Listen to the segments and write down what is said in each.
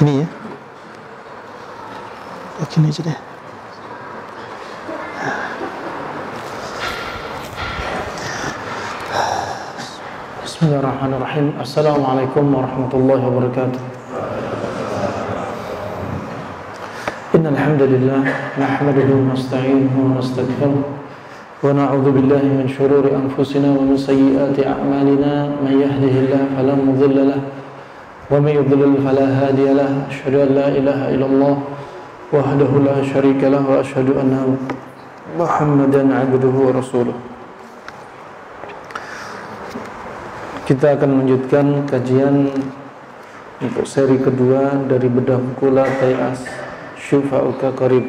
Gini ya. Gini aja deh. Bismillahirrahmanirrahim. Assalamualaikum warahmatullahi wabarakatuh. Innal hamdalillah nahmaduhu wa nasta'inuhu wa nastaghfiruh wa na'udzu billahi min shururi anfusina wa min sayyiati a'malina. May yahdihillahu fala mudilla lahu wa may yudlil fala hadiya lahu. Asyhadu an la ilaha illallah wahdahu la syarika lahu wa asyhadu anna Muhammadan 'abduhu wa rasuluh. Kita akan melanjutkan kajian untuk seri kedua dari bedah buku La Tay'as Syufa'uka Qarib.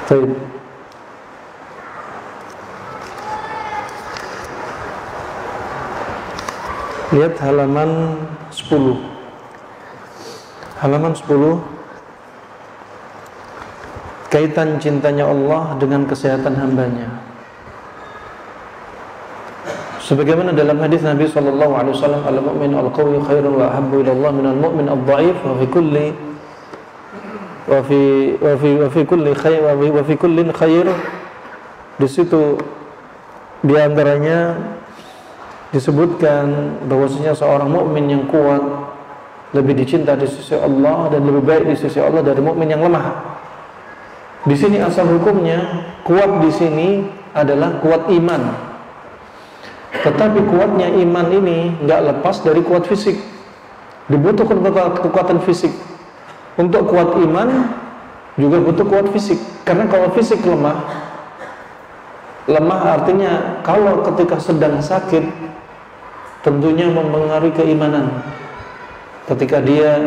Baik. Lihat halaman 10. Halaman 10. Kaitan cintanya Allah dengan kesehatan hambanya. Sebagaimana dalam hadis Nabi sallallahu alaihi wasallam, al-mu'min al-qawi khairun wa ahabbu ila Allah minal mu'min ad-dha'if wa fi kullin khair. Di situ di antaranya disebutkan bahwasanya seorang mukmin yang kuat lebih dicinta di sisi Allah dan lebih baik di sisi Allah dari mukmin yang lemah. Di sini asal hukumnya kuat di sini adalah kuat iman. Tetapi kuatnya iman ini enggak lepas dari kuat fisik. Dibutuhkan kekuatan fisik. Untuk kuat iman juga butuh kuat fisik. Karena kalau fisik lemah artinya kalau ketika sedang sakit tentunya mempengaruhi keimanan. Ketika dia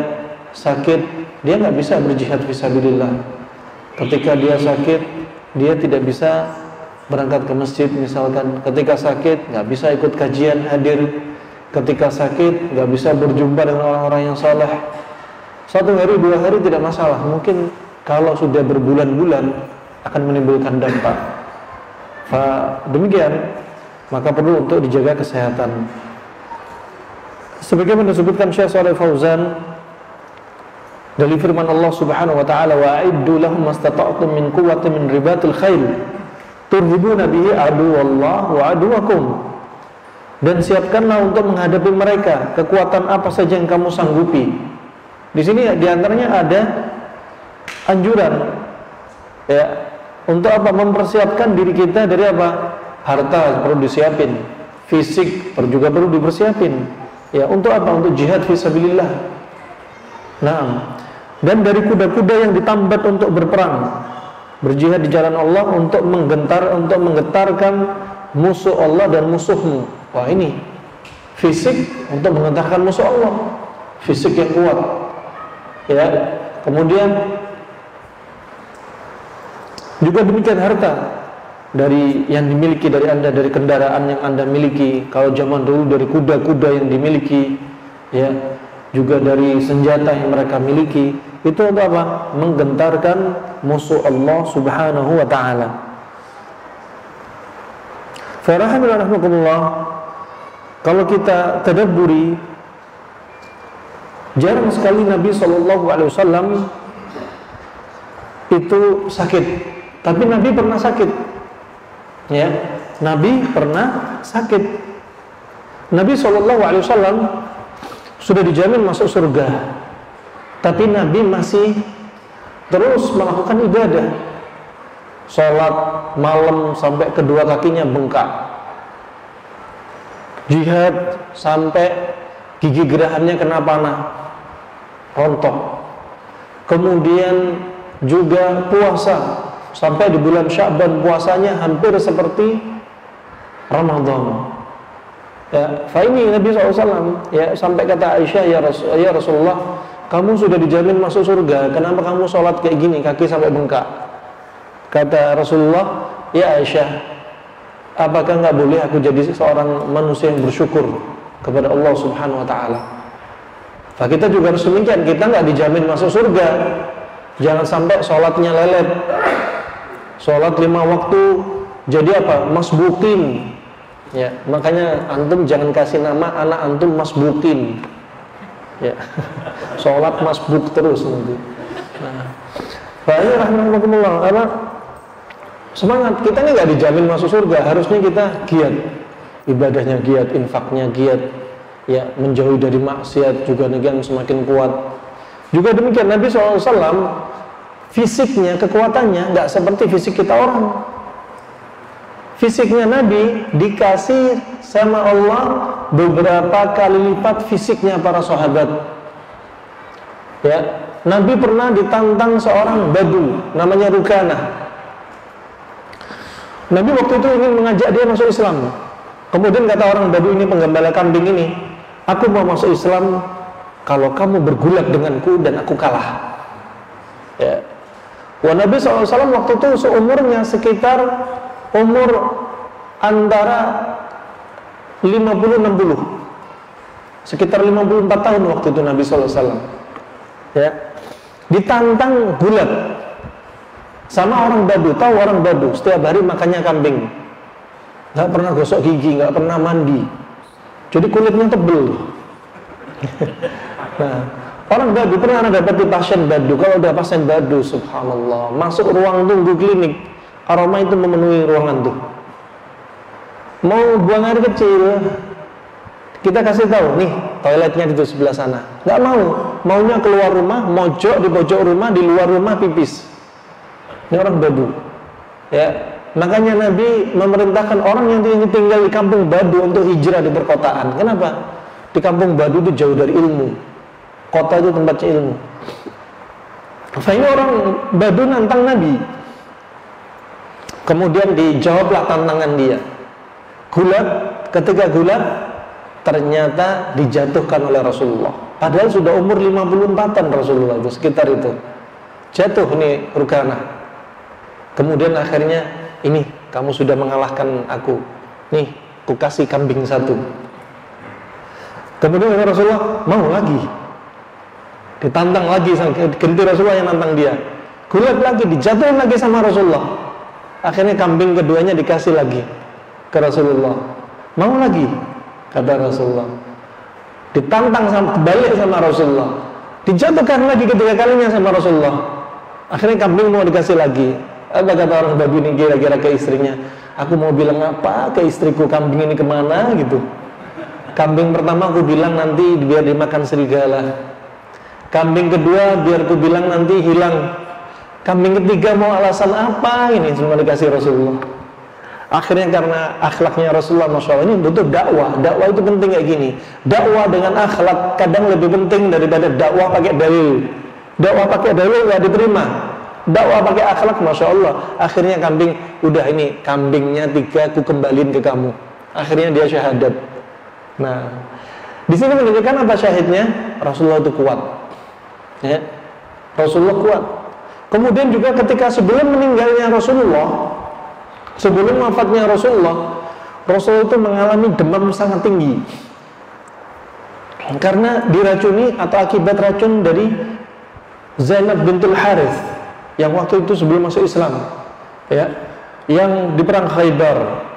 sakit, dia enggak bisa berjihad fisabilillah. Ketika dia sakit, dia tidak bisa berangkat ke masjid misalkan. Ketika sakit, nggak bisa ikut kajian hadir. Ketika sakit, nggak bisa berjumpa dengan orang-orang yang saleh. 1 hari 2 hari tidak masalah. Mungkin kalau sudah berbulan-bulan akan menimbulkan dampak. Demikian, maka perlu untuk dijaga kesehatan. Sebagaimana disebutkan Syekh Shalih Fauzan dari firman Allah Subhanahu wa taala, wa a'iddu lahum mastata'tum min quwwatin min ribatil khail turhibuna bihi aduwallah wa aduwakum. Dan siapkanlah untuk menghadapi mereka kekuatan apa saja yang kamu sanggupi. Di sini diantaranya ada anjuran ya, untuk apa? Mempersiapkan diri kita dari apa? Harta perlu disiapin, fisik juga perlu dipersiapin. Ya, untuk apa? Untuk jihad fisabilillah. Nah, dan dari kuda-kuda yang ditambat untuk berperang, berjihad di jalan Allah untuk menggetarkan musuh Allah dan musuhmu. Wah, ini fisik untuk menggetarkan musuh Allah, fisik yang kuat. Ya, kemudian juga demikian harta dari yang dimiliki dari Anda, dari kendaraan yang Anda miliki. Kalau zaman dulu dari kuda-kuda yang dimiliki, ya, juga dari senjata yang mereka miliki. Itu untuk apa? Menggentarkan musuh Allah Subhanahu wa ta'ala. Farahimullah, kalau kita tadabburi, jarang sekali Nabi SAW itu sakit. Tapi Nabi pernah sakit. Ya, Nabi pernah sakit. Nabi SAW sudah dijamin masuk surga, tapi Nabi masih terus melakukan ibadah. Sholat malam sampai kedua kakinya bengkak, jihad sampai gigi gerahannya kena panah, rontok. Kemudian juga puasa sampai di bulan Sya'ban, puasanya hampir seperti Ramadan. Ya, ini Nabi SAW ya, sampai kata Aisyah, ya Rasulullah, kamu sudah dijamin masuk surga, kenapa kamu sholat kayak gini, kaki sampai bengkak? Kata Rasulullah, ya Aisyah, apakah nggak boleh aku jadi seorang manusia yang bersyukur kepada Allah Subhanahu wa ta'ala? Nah, kita juga harus demikian, kita nggak dijamin masuk surga. Jangan sampai sholatnya lelet, sholat 5 waktu jadi apa? Masbukin, Ya, makanya antum jangan kasih nama anak antum masbukin. Ya. Sholat masbuk terus nanti. Nah, baik rahimahumullah. Karena semangat kita ini nggak dijamin masuk surga. Harusnya kita giat, ibadahnya giat, infaknya giat, ya, menjauhi dari maksiat juga dengan semakin kuat. Juga demikian Nabi SAW fisiknya, kekuatannya nggak seperti fisik kita orang. Fisiknya Nabi dikasih sama Allah beberapa kali lipat fisiknya para sahabat. Ya, Nabi pernah ditantang seorang badu namanya Rukanah. Nabi waktu itu ingin mengajak dia masuk Islam. Kemudian kata orang badu ini, penggembala kambing ini, aku mau masuk Islam kalau kamu bergulat denganku dan aku kalah. Ya. Wah, Nabi SAW waktu itu seumurnya sekitar umur antara 50-60, sekitar 54 tahun waktu itu Nabi SAW. Ya, ditantang gulat sama orang Badu. Tahu orang Badu setiap hari makannya kambing, nggak pernah gosok gigi, nggak pernah mandi, jadi kulitnya tebel. Nah, orang Badu pernah dapati pasien Badu. Kalau udah pasien Badu, subhanallah, masuk ruang tunggu klinik, aroma itu memenuhi ruangan tuh. Mau buang air kecil, kita kasih tahu nih toiletnya di sebelah sana. Nggak mau, maunya keluar rumah, mojok di pojok rumah, di luar rumah pipis. Ini orang Badu. Ya, makanya Nabi memerintahkan orang yang ingin tinggal di kampung Badu untuk hijrah di perkotaan. Kenapa? Di kampung Badu itu jauh dari ilmu. Kota itu tempatnya ilmu. Nah, ini orang Badu nantang Nabi. Kemudian dijawablah tantangan dia. Gulat, ketika gulat ternyata dijatuhkan oleh Rasulullah. Padahal sudah umur 54-an Rasulullah itu, sekitar itu. Jatuh nih Rukanah. Kemudian akhirnya, ini kamu sudah mengalahkan aku. Nih, ku kasih kambing satu. Kemudian Rasulullah mau lagi. Ditantang lagi, ganti Rasulullah yang nantang dia. Gulat lagi, dijatuhin lagi sama Rasulullah. Akhirnya kambing keduanya dikasih lagi ke Rasulullah. Mau lagi, kata Rasulullah. Ditantang balik sama Rasulullah. Dijatuhkan lagi ketiga kalinya sama Rasulullah. Akhirnya kambing mau dikasih lagi. Apa kata orang Badu ini kira-kira ke istrinya? Aku mau bilang apa ke istriku, kambing ini kemana gitu. Kambing pertama aku bilang nanti biar dimakan serigala. Kambing kedua biar aku bilang nanti hilang. Kambing ketiga mau alasan apa ini? Semua dikasih Rasulullah. Akhirnya karena akhlaknya Rasulullah, Masya Allah, ini butuh dakwah. Dakwah itu penting kayak gini. Dakwah dengan akhlak kadang lebih penting daripada dakwah pakai dalil. Dakwah pakai dalil nggak diterima. Dakwah pakai akhlak, Masya Allah. Akhirnya kambing, udah ini kambingnya 3 aku kembaliin ke kamu. Akhirnya dia syahadat. Nah, di sini menunjukkan apa syahidnya? Rasulullah itu kuat. Ya, Rasulullah kuat. Kemudian juga ketika sebelum meninggalnya Rasulullah, sebelum wafatnya Rasulullah itu mengalami demam sangat tinggi karena diracuni atau akibat racun dari Zainab bintul Harith yang waktu itu sebelum masuk Islam, ya, yang di perang Khaybar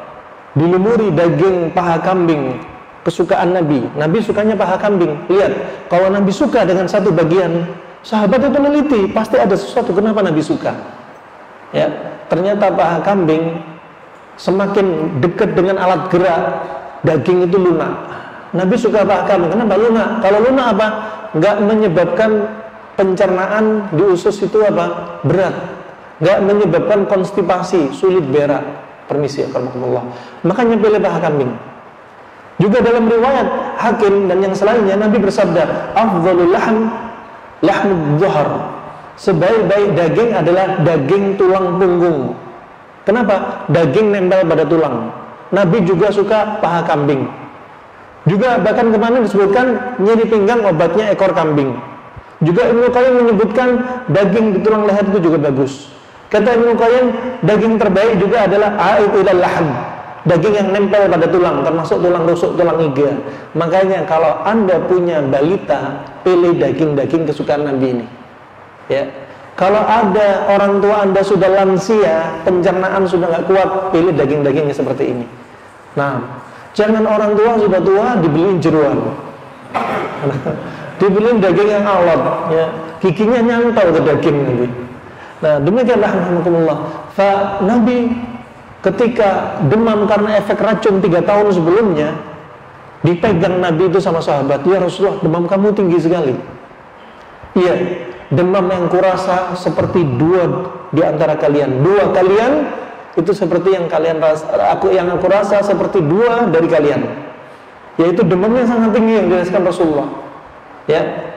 dilumuri daging paha kambing kesukaan Nabi. Nabi sukanya paha kambing. Lihat, kalau Nabi suka dengan satu bagian, sahabat itu meneliti, pasti ada sesuatu kenapa Nabi suka. Ya, ternyata paha kambing semakin dekat dengan alat gerak, daging itu lunak. Nabi suka paha kambing, kenapa lunak? Kalau lunak apa? Nggak menyebabkan pencernaan di usus itu apa? Berat. Nggak menyebabkan konstipasi, sulit berak. Permisi, alhamdulillah. Makanya pilih paha kambing. Juga dalam riwayat Hakim dan yang selainnya, Nabi bersabda, afdhalul lahm lahmud dhuhr. Sebaik-baik daging adalah daging tulang punggung. Kenapa? Daging nempel pada tulang. Nabi juga suka paha kambing. Juga bahkan kemarin disebutkan nyeri pinggang obatnya ekor kambing. Juga Ibnu Qayyim menyebutkan daging di tulang leher itu juga bagus. Kata Ibnu Qayyim, daging terbaik juga adalah a'id ilal lahm. Daging yang nempel pada tulang, termasuk tulang rusuk, tulang iga. Makanya kalau Anda punya balita, pilih daging-daging kesukaan Nabi ini. Ya. Kalau ada orang tua Anda sudah lansia, pencernaan sudah nggak kuat, pilih daging-daging seperti ini. Nah, Jangan orang tua sudah tua dibeliin jeruan, dibeliin daging yang alot, ya, giginya nyantol ke daging nanti. Nah, demikianlah alhamdulillah. Nabi ketika demam karena efek racun 3 tahun sebelumnya, dipegang Nabi itu sama sahabat, ya Rasulullah, demam kamu tinggi sekali. Iya, demam yang kurasa seperti 2 di antara kalian. 2 kalian itu seperti yang kalian rasa, aku rasa seperti 2 dari kalian. Yaitu demamnya sangat tinggi yang dijelaskan Rasulullah. Ya.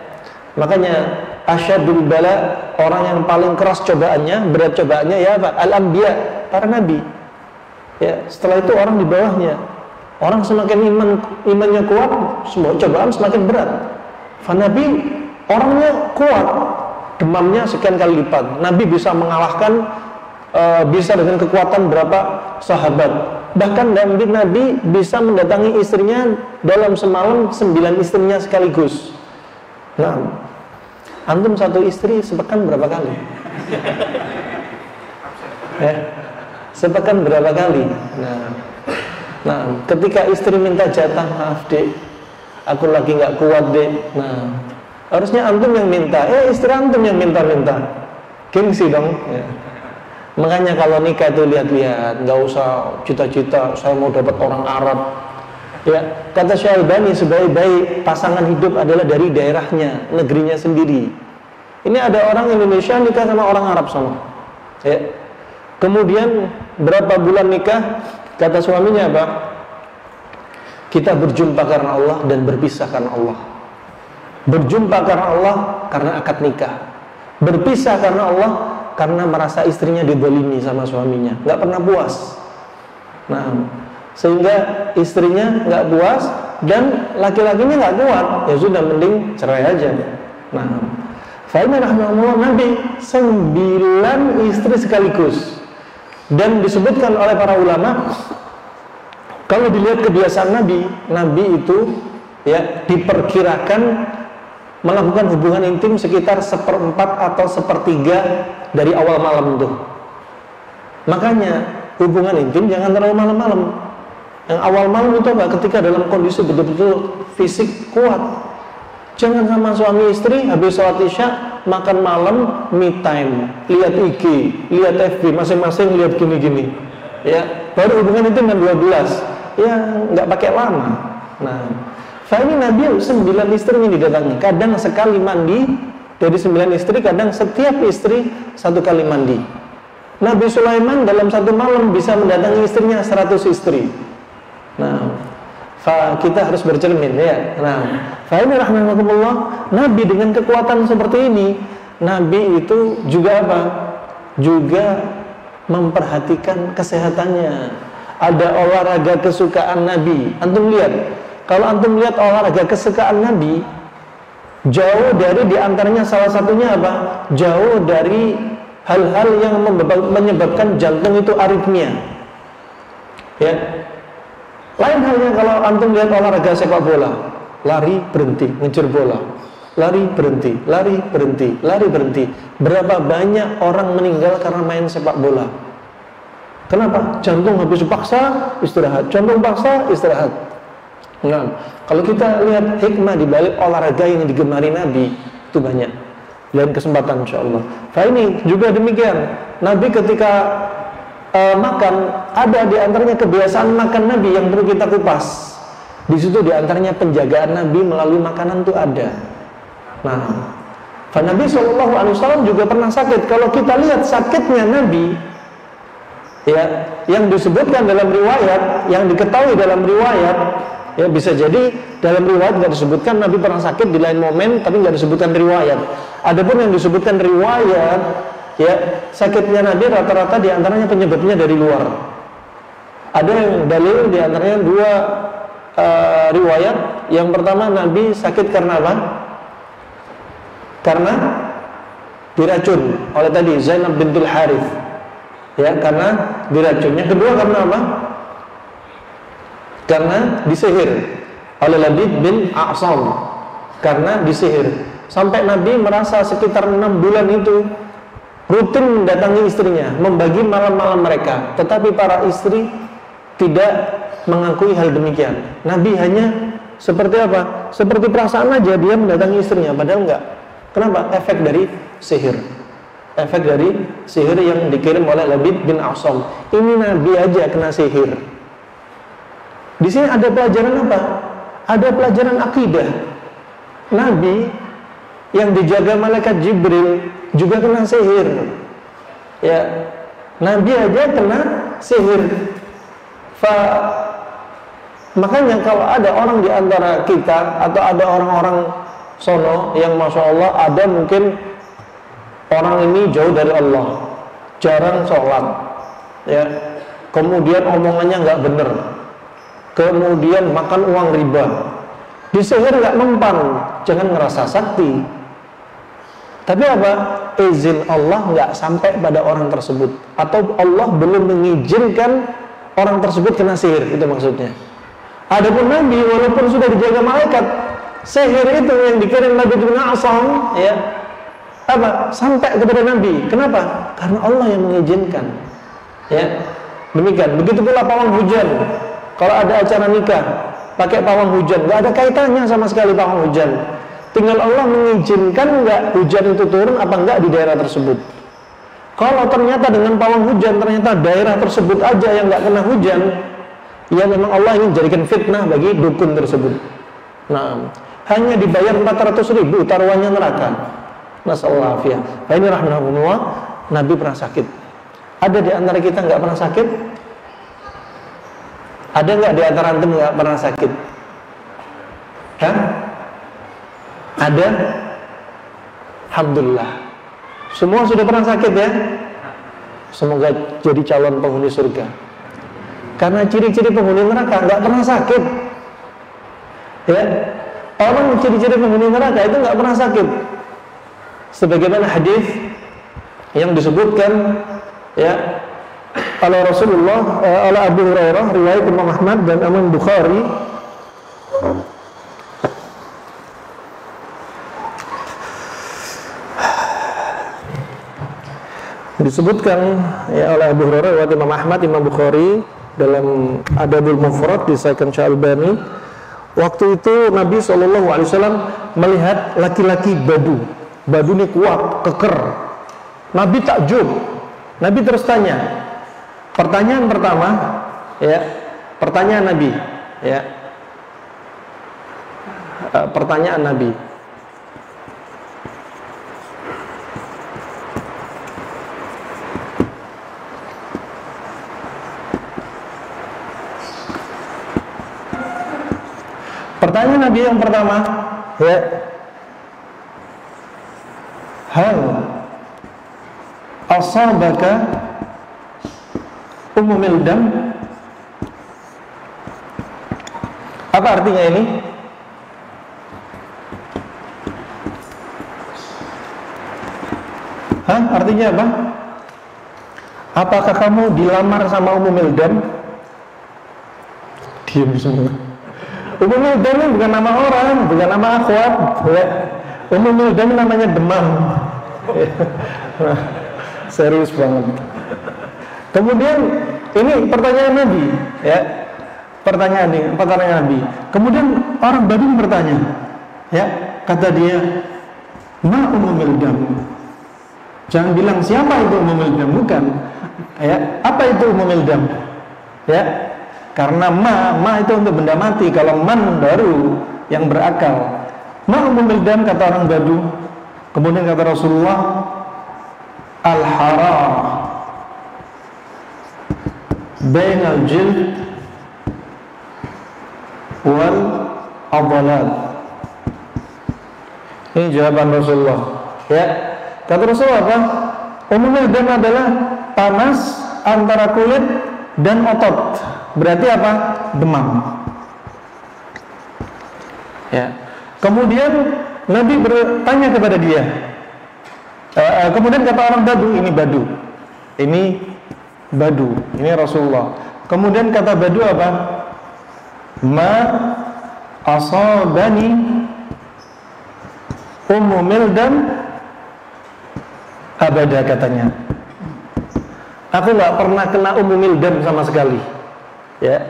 Makanya asyadul bala, orang yang paling keras cobaannya, berat cobaannya ya apa? Al-anbiya, para nabi. Ya, setelah itu orang di bawahnya. Orang semakin imannya kuat, semua cobaan semakin berat. Nabi orangnya kuat, demamnya sekian kali lipat. Nabi bisa mengalahkan bisa dengan kekuatan berapa sahabat. Bahkan Nabi bisa mendatangi istrinya dalam semalam 9 istrinya sekaligus. Nah, antum 1 istri sepekan berapa kali? Sepekan berapa kali? Nah, ketika istri minta jatah, maaf dek, aku lagi nggak kuat dek. Nah, harusnya antum yang minta, istri antum yang minta-minta. Gengsi dong. Ya. Makanya kalau nikah itu lihat-lihat, nggak usah cita-cita saya mau dapat orang Arab. Ya, kata Syalbani, sebaik-baik pasangan hidup adalah dari daerahnya, negerinya sendiri. Ini ada orang Indonesia nikah sama orang Arab sama. Ya. Kemudian berapa bulan nikah, kata suaminya apa? Kita berjumpa karena Allah dan berpisah karena Allah. Berjumpa karena Allah karena akad nikah. Berpisah karena Allah karena merasa istrinya didolimi sama suaminya, nggak pernah puas. Nah, sehingga istrinya nggak puas dan laki-lakinya nggak kuat, ya sudah mending cerai aja. Nah, Fa'inna rahmatullah, Nabi 9 istri sekaligus. Dan disebutkan oleh para ulama, kalau dilihat kebiasaan Nabi itu ya diperkirakan melakukan hubungan intim sekitar 1/4 atau 1/3 dari awal malam tuh. Makanya hubungan intim jangan terlalu malam-malam. Yang awal malam itu apa? Ketika dalam kondisi betul-betul fisik kuat. Jangan sama suami istri habis sholat isya makan malam, me time, lihat IG, lihat FB, masing-masing lihat gini-gini. Ya, baru hubungan intim dengan 12. Ya, nggak pakai lama. Nah, ini Nabi 9 istrinya didatangi. Kadang sekali mandi dari 9 istri, kadang setiap istri 1 kali mandi. Nabi Sulaiman dalam 1 malam bisa mendatangi istrinya 100 istri. Nah, kita harus bercermin ya. Nah, ini rahmatullah, Nabi dengan kekuatan seperti ini, Nabi itu juga apa? Juga memperhatikan kesehatannya. Ada olahraga kesukaan Nabi. Antum lihat, kalau antum lihat olahraga kesukaan Nabi, jauh dari diantaranya salah satunya apa? Jauh dari hal-hal yang menyebabkan jantung itu aritmia. Ya. Lain halnya kalau antum lihat olahraga sepak bola, lari berhenti, ngejar bola, lari berhenti, lari berhenti, lari berhenti. Berapa banyak orang meninggal karena main sepak bola? Kenapa? Jantung habis paksa istirahat, jantung paksa istirahat. Nah, kalau kita lihat hikmah di balik olahraga yang digemari Nabi itu banyak. Lain kesempatan insyaallah. Ini juga demikian. Nabi ketika makan, ada di antaranya kebiasaan makan Nabi yang perlu kita kupas. Di situ di antaranya penjagaan Nabi melalui makanan itu ada. Nah, Nabi SAW juga pernah sakit. Kalau kita lihat sakitnya Nabi, ya, yang disebutkan dalam riwayat, yang diketahui dalam riwayat, ya bisa jadi dalam riwayat nggak disebutkan Nabi pernah sakit di lain momen, tapi nggak disebutkan riwayat. Adapun yang disebutkan riwayat, ya sakitnya Nabi rata-rata diantaranya penyebabnya dari luar. Ada yang dalil diantaranya 2 riwayat. Yang pertama Nabi sakit karena apa? Karena diracun oleh tadi Zainab bintul Harith. Ya, karena diracun. Yang kedua karena apa? Karena disihir oleh Labid bin A'sam. Karena disihir. Sampai Nabi merasa sekitar 6 bulan itu rutin mendatangi istrinya, membagi malam-malam mereka. Tetapi para istri tidak mengakui hal demikian. Nabi hanya seperti apa? Seperti perasaan aja dia mendatangi istrinya, padahal enggak. Kenapa? Efek dari sihir. Efek dari sihir yang dikirim oleh Labid bin Asam. Ini Nabi aja kena sihir. Di sini ada pelajaran apa? Ada pelajaran akidah. Nabi yang dijaga malaikat Jibril juga kena sihir. Ya, Nabi aja kena sihir. Makanya kalau ada orang di antara kita atau ada orang-orang sono yang masya Allah ada mungkin orang ini jauh dari Allah, jarang sholat, ya, kemudian omongannya nggak bener, kemudian makan uang riba, disihir nggak mempan, jangan ngerasa sakti. Tapi apa? Izin Allah nggak sampai pada orang tersebut, atau Allah belum mengizinkan orang tersebut kena sihir, itu maksudnya. Adapun Nabi walaupun sudah dijaga malaikat, sihir itu yang dikirim Nabi bin Asam, ya, apa? Sampai kepada Nabi. Kenapa? Karena Allah yang mengizinkan. Ya, demikian. Begitu pula pawang hujan. Kalau ada acara nikah, pakai pawang hujan, nggak ada kaitannya sama sekali pawang hujan. Tinggal Allah mengizinkan nggak hujan itu turun apa enggak di daerah tersebut. Kalau ternyata dengan pawang hujan ternyata daerah tersebut aja yang nggak kena hujan, ya memang Allah ingin jadikan fitnah bagi dukun tersebut. Nah, hanya dibayar 400.000 taruhannya neraka. Nasallahu alaihi. Nah, ini rahmatullah, Nabi pernah sakit. Ada di antara kita nggak pernah sakit? Ada nggak di antara antum nggak pernah sakit? Hah? Ada? Alhamdulillah. Semua sudah pernah sakit ya? Semoga jadi calon penghuni surga. Karena ciri-ciri penghuni neraka nggak pernah sakit. Ya, orang ciri-ciri penghuni neraka itu nggak pernah sakit. Sebagaimana hadis yang disebutkan ya oleh Rasulullah, oleh Abu Hurairah, riwayat Imam Ahmad dan Imam Bukhari. Disebutkan ya oleh Abu Hurairah, riwayat Imam Ahmad, Imam Bukhari dalam Adabul Mufrad disahkan Syekh Albani. Waktu itu Nabi SAW melihat laki-laki Badu. Badu ini kuat, keker. Nabi takjub. Nabi terus tanya. Pertanyaan pertama, ya, pertanyaan Nabi, ya, pertanyaan Nabi. Pertanyaan Nabi yang pertama, ya, hal asabaka umumil dam? Apa artinya ini? Hah? Artinya apa? Apakah kamu dilamar sama Umumil Dam? Diam semua. Umumil Dam ini bukan nama orang, bukan nama akhwat. Umumil Dam namanya demam. Serius banget. Kemudian ini pertanyaan Nabi, ya, pertanyaan Nabi. Kemudian orang Badui bertanya, ya, kata dia, ma Umumil Dam. Jangan bilang siapa itu Umumil Dam, bukan. Ya, apa itu Umumil Dam? Ya, karena ma itu untuk benda mati. Kalau man baru yang berakal. Ma Umumil Dam kata orang Badui. Kemudian kata Rasulullah, al-haram bainal jild wal adlat. Ini jawaban Rasulullah. Ya, kata Rasulullah apa? Umumil dam adalah panas antara kulit dan otot. Berarti apa? Demam. Ya. Kemudian Nabi bertanya kepada dia. Kemudian kata orang Badu, ini Badu. Ini Badu, ini Rasulullah. Kemudian kata Badu apa? Ma asabani Umumil dam abada, katanya. Aku nggak pernah kena Umumil dam sama sekali. Ya.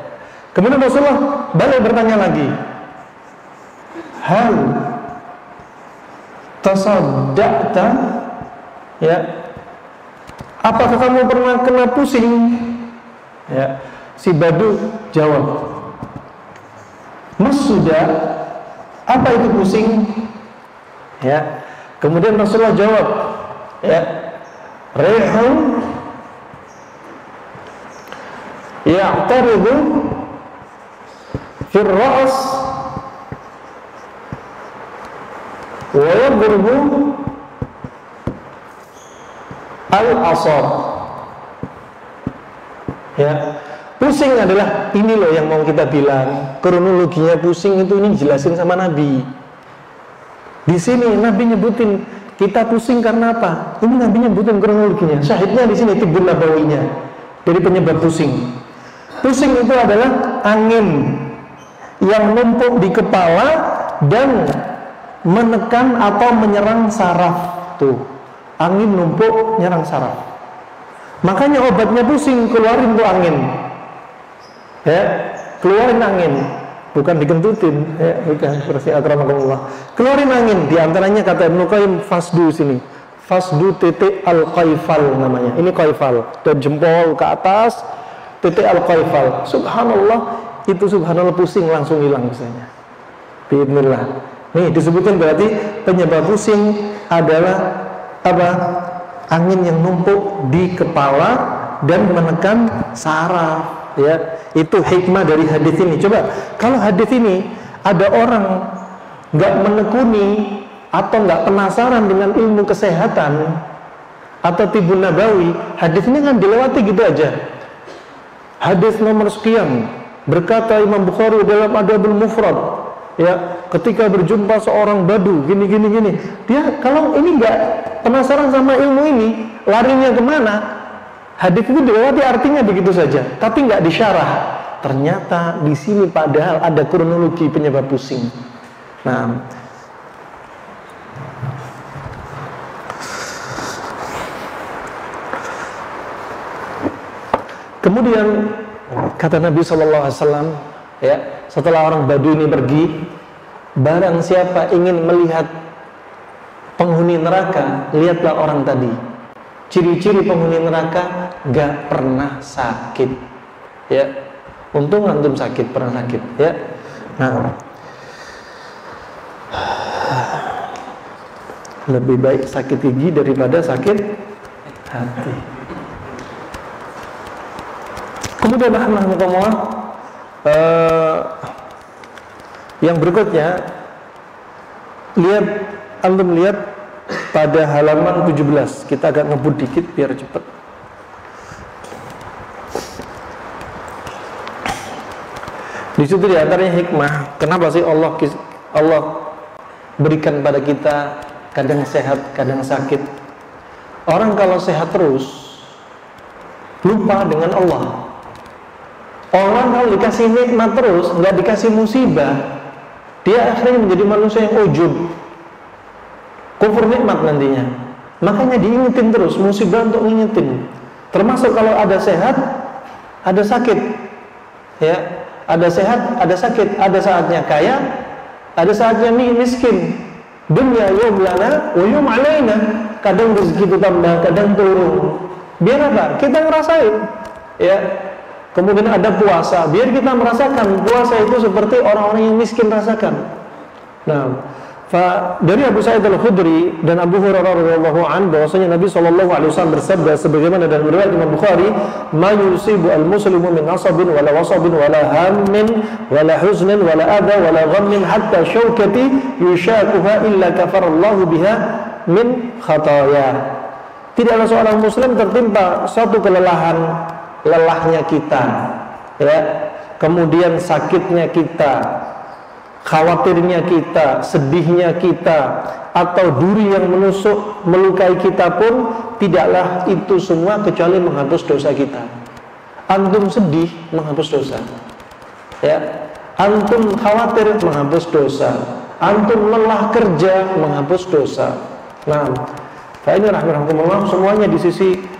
Kemudian Rasulullah balik bertanya lagi, hal tasaddaqta, ya, apakah kamu pernah kena pusing? Ya, si Badu jawab, Mas sudah, apa itu pusing? Ya, kemudian Rasulullah jawab, ya, rihun ya'taridu fir ra's wa yadrubu al-asab. Ya, pusing adalah ini loh yang mau kita bilang. Kronologinya pusing itu ini dijelasin sama Nabi. Di sini Nabi nyebutin kita pusing karena apa? Ini Nabi nyebutin kronologinya. Syahidnya di sini Tibbun Nabawinya dari penyebab pusing. Pusing itu adalah angin yang numpuk di kepala dan menekan atau menyerang saraf. Tuh, angin numpuk nyerang saraf. Makanya obatnya pusing, keluarin tuh angin. Ya, keluarin angin, bukan digentutin, ya, bukan seperti akramakumullah. Keluarin angin, di antaranya kata Ibnu Qayyim fasdu sini. Fasdu titik al-qaifal namanya. Ini qaifal, dan jempol ke atas titik al-qaifal. Subhanallah, itu subhanallah pusing langsung hilang misalnya. Bismillah. Nih disebutkan berarti penyebab pusing adalah apa? Angin yang numpuk di kepala dan menekan saraf. Ya, itu hikmah dari hadis ini. Coba kalau hadis ini ada orang nggak menekuni atau nggak penasaran dengan ilmu kesehatan atau Tibbun Nabawi, hadis ini kan dilewati gitu aja. Hadis nomor sekian berkata Imam Bukhari dalam Adabul Mufrad, ya, ketika berjumpa seorang Badu gini. Dia kalau ini nggak penasaran sama ilmu ini, larinya kemana? Hadis itu dilewati artinya begitu saja, tapi nggak disyarah. Ternyata di sini padahal ada kronologi penyebab pusing. Nah, kemudian kata Nabi SAW, ya, setelah orang Badu ini pergi, barang siapa ingin melihat penghuni neraka, lihatlah orang tadi. Ciri-ciri penghuni neraka gak pernah sakit. Ya, untung antum sakit, pernah sakit. Ya, nah, lebih baik sakit gigi daripada sakit hati. Kemudian rahmatullah, yang berikutnya, antum lihat pada halaman 17. Kita agak ngebut dikit biar cepat. Di situ diantaranya hikmah. Kenapa sih Allah berikan pada kita kadang sehat, kadang sakit? Orang kalau sehat terus lupa dengan Allah. Orang kalau dikasih nikmat terus, nggak dikasih musibah, dia akhirnya menjadi manusia yang ujub, kufur nikmat nantinya. Makanya diingetin terus, musibah untuk ngingetin. Termasuk kalau ada sehat, ada sakit. Ya, ada sehat, ada sakit. Ada saatnya kaya, ada saatnya miskin. Dunya yawm lana wa yawm alaina. Kadang rezeki itu tambah, kadang turun. Biar apa? Kita ngerasain. Ya. Kemudian ada puasa, biar kita merasakan puasa itu seperti orang-orang yang miskin rasakan. Nah, dari Abu Sa'id Al-Khudri dan Abu Hurairah radhiyallahu anhu bahwasanya Nabi sallallahu alaihi wasallam bersabda sebagaimana dalam riwayat Imam Bukhari, "Ma yusibu al-muslimu min nasabin wala wasabin wala hammin wala huznin wala adha wala ghammin hatta syaukati yushakuha illa kafarallahu biha min khataya." Tidaklah seorang muslim tertimpa suatu kelelahan, lelahnya kita, ya, kemudian sakitnya kita, khawatirnya kita, sedihnya kita, atau duri yang menusuk, melukai kita pun, tidaklah itu semua kecuali menghapus dosa kita. Antum sedih, menghapus dosa. Ya, antum khawatir, menghapus dosa. Antum lelah kerja, menghapus dosa. Nah, ini rahmatullah, semuanya di sisi